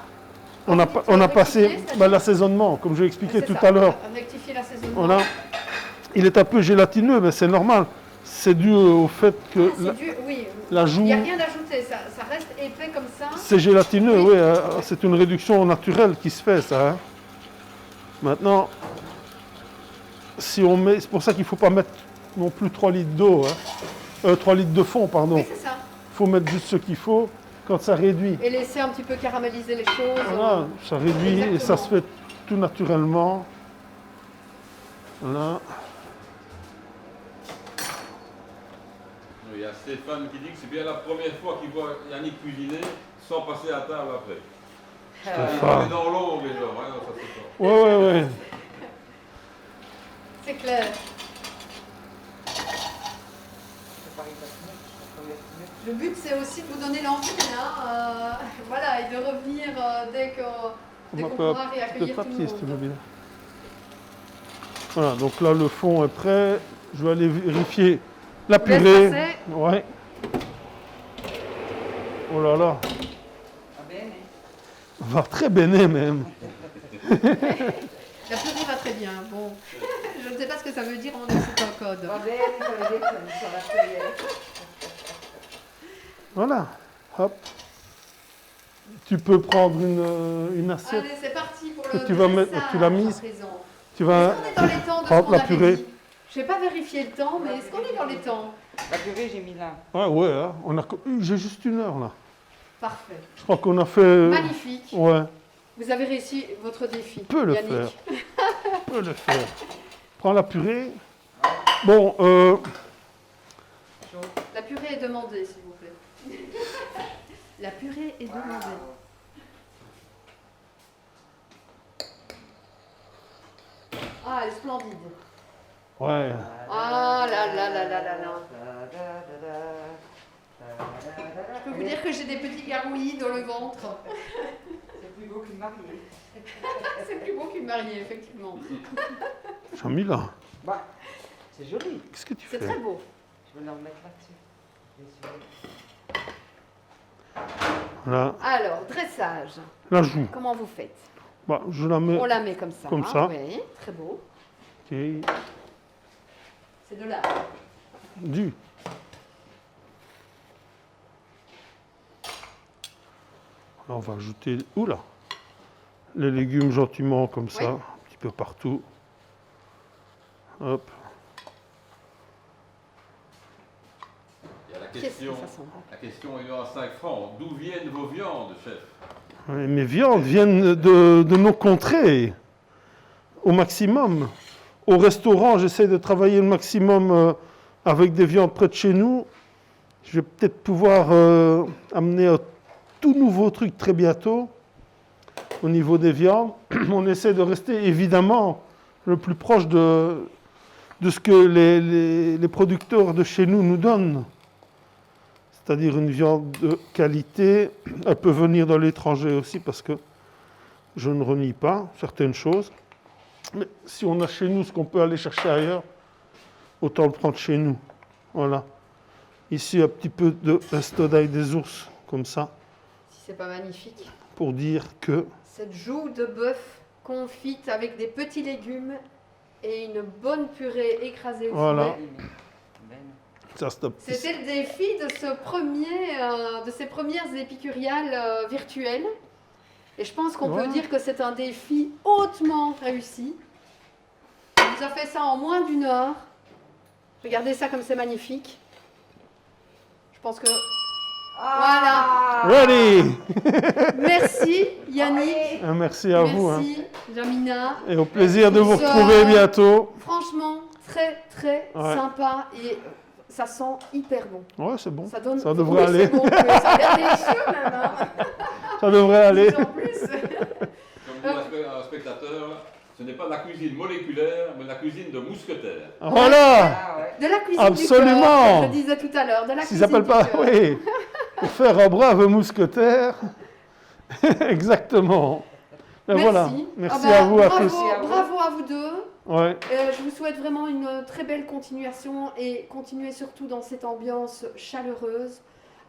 B: On a passé l'assaisonnement, comme je l'ai expliqué
A: C'est
B: tout
A: ça.
B: à l'heure.
A: Rectifier l'assaisonnement.
B: Voilà. Il est un peu gélatineux, mais c'est normal. C'est dû au fait que
A: Oui,
B: la
A: il
B: joue,
A: n'y a rien d'ajouté, ça reste épais comme ça.
B: c'est gélatineux,
A: Oui.
B: oui. C'est une réduction naturelle qui se fait, ça. Hein. Maintenant, si on met, c'est pour ça qu'il ne faut pas mettre non plus 3 litres d'eau, 3 litres de fond, pardon.
A: Oui, c'est ça.
B: Il faut mettre juste ce qu'il faut quand ça réduit.
A: Et laisser un petit peu caraméliser les choses.
B: Voilà, ça réduit et ça
A: Exactement.
B: se fait tout naturellement. Voilà.
C: Il y a Stéphane qui dit que c'est bien la première fois qu'il voit Yannick cuisiner sans passer à table après.
B: Stéphane.
C: Il est dans l'ombre les gens, hein, ça c'est ça.
B: Ouais.
A: C'est clair.
D: C'est pas une oui.
A: Le but, c'est aussi de vous donner l'envie, hein, voilà, et de revenir dès
B: On
A: qu'on
B: peut
A: pourra
B: un petit peu de
A: réaccueillir tout le
B: papier si tu veux
A: monde.
B: bien. Voilà, donc là le fond est prêt. Je vais aller vérifier la
A: Je vous laisse
B: purée.
A: passer.
B: Ouais. Oh là là,
D: Va bene.
B: va très béné même.
A: La purée va très bien. Bon, je ne sais pas ce que ça veut dire en c'est un code.
D: Va bene, ça veut dire que nous sommes accueillis.
B: Voilà, hop. Tu peux prendre une assiette.
A: Allez, c'est parti pour
B: Que
A: le
B: tu vas mettre-
A: dressage
B: tu l'as mise
A: à présent.
B: Tu vas
A: Est-ce qu'on est dans les temps de ce
B: prendre
A: qu'on
B: la
A: avait
B: purée.
A: dit? Je n'ai pas vérifié le temps, mais est-ce qu'on est dans les temps?
D: La purée, j'ai mis là.
B: Ouais, hein, j'ai juste 1 heure là.
A: Parfait.
B: Je crois qu'on a fait.
A: Magnifique.
B: Ouais,
A: Vous avez réussi votre défi.
B: on peut le
A: Yannick.
B: faire. On peut le faire. Prends la purée. Bon,
A: La purée est demandée, s'il vous plaît. La purée est demandée. Ah, elle est splendide.
B: ouais.
A: Ah là là là là là là. Je peux vous dire que j'ai des petits gargouillis dans le ventre.
D: C'est plus beau qu'une mariée.
A: C'est plus beau qu'une mariée, effectivement.
B: Jamila,
D: Bah, c'est joli.
B: qu'est-ce que tu
A: C'est
B: fais?
A: très beau.
D: Je vais le remettre là-dessus. Bien sûr.
B: Là,
A: Alors, dressage.
B: la joue.
A: Comment vous faites?
B: Bah, je la mets.
A: On la met comme ça.
B: Comme ça.
A: Oui, très beau.
B: Ok.
A: C'est de là.
B: Du. Là, on va ajouter. Oula! Les légumes gentiment comme ça,
A: Oui.
B: un petit peu partout. Hop.
C: Il y a la
A: Qu'est-ce
C: question,
A: que ça sent bon.
C: la question est à 5 francs. D'où viennent vos viandes, chef?
B: Ouais, mes viandes viennent de nos contrées, au maximum. Au restaurant, j'essaie de travailler le maximum avec des viandes près de chez nous. Je vais peut-être pouvoir amener un tout nouveau truc très bientôt au niveau des viandes. On essaie de rester évidemment le plus proche de ce que les producteurs de chez nous nous donnent. C'est-à-dire une viande de qualité. Elle peut venir de l'étranger aussi parce que je ne renie pas certaines choses. Mais si on a chez nous ce qu'on peut aller chercher ailleurs, autant le prendre chez nous. Voilà. Ici, un petit peu de pesto d'ail des ours, comme ça,
A: Si c'est pas magnifique.
B: pour dire que
A: Cette joue de bœuf confite avec des petits légumes et une bonne purée écrasée au
B: Voilà.
A: filet.
D: Ben.
B: ça, c'est un petit-
A: C'était le défi de ces premières épicuriales virtuelles. Et je pense qu'on
B: Ouais.
A: peut dire que c'est un défi hautement réussi. On nous a fait ça en moins d'1 heure. Regardez ça comme c'est magnifique. Je pense que...
D: Ah,
B: Ready!
A: Merci Yannick.
B: Merci à vous. Hein.
A: Merci Jamina.
B: Et au plaisir de vous
A: Ça-
B: retrouver bientôt.
A: Franchement, très très
B: Ouais.
A: sympa et ça sent hyper bon.
B: Ouais, c'est bon.
A: Ça donne.
B: Ça devrait
A: Oui,
B: aller.
A: c'est bon, mais ça a l'air délicieux même. Hein.
B: Ça devrait aller.
A: En plus.
C: Comme dit un spectateur, ce n'est pas la cuisine moléculaire, mais la cuisine de mousquetaire.
B: Voilà!
D: ah ouais.
A: De la cuisine
B: Absolument.
A: du cœur, comme je disais tout à l'heure. De la
B: S'ils
A: cuisine
B: s'appellent
A: du
B: pas.
A: cœur.
B: Oui! Pour faire un brave mousquetaire. Exactement. Ben
A: Merci.
B: voilà. Merci
A: Ah bah,
B: à vous à
A: bravo,
B: tous.
A: bravo à vous deux.
B: Ouais.
A: Je vous souhaite vraiment une très belle continuation et continuez surtout dans cette ambiance chaleureuse,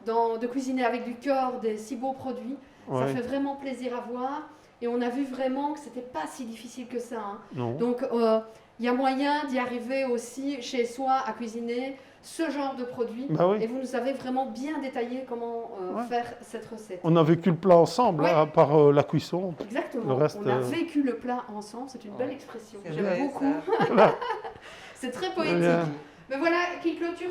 A: de cuisiner avec du cœur des si beaux produits. Ça
B: Ouais.
A: fait vraiment plaisir à voir et on a vu vraiment que c'était pas si difficile que ça. Hein.
B: Non.
A: Donc il y a moyen d'y arriver aussi chez soi à cuisiner ce genre de produits.
B: Bah oui.
A: Et vous nous avez vraiment bien détaillé comment
B: Ouais.
A: faire cette recette.
B: On a vécu le plat ensemble,
A: Ouais.
B: hein, à part la cuisson.
A: Exactement.
B: Le reste,
A: on a vécu le plat ensemble. C'est une belle
D: Ouais.
A: expression.
D: C'est
A: J'aime
D: vrai,
A: beaucoup.
D: ça.
A: C'est très poétique.
B: Bien.
A: Mais voilà qui clôture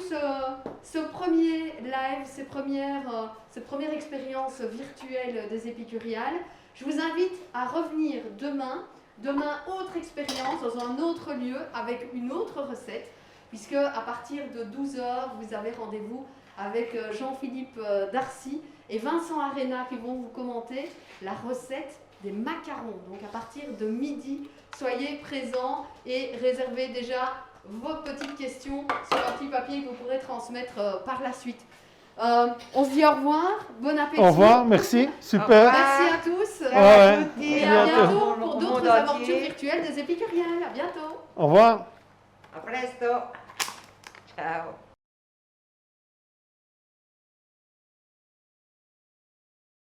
A: ce premier live, cette première expérience virtuelle des épicuriales. Je vous invite à revenir demain. Demain, autre expérience dans un autre lieu avec une autre recette. Puisque à partir de 12h, vous avez rendez-vous avec Jean-Philippe Darcy et Vincent Arena qui vont vous commenter la recette des macarons. Donc à partir de midi, soyez présents et réservez déjà vos petites questions sur un petit papier que vous pourrez transmettre par la suite. On se dit au revoir, bon appétit.
B: Au revoir, merci, super.
A: Merci à tous.
B: Ouais.
A: Et
B: À
A: à
B: bientôt.
A: bientôt pour d'autres aventures virtuelles des épicuriales. À bientôt.
B: Au revoir.
D: A presto. Ciao.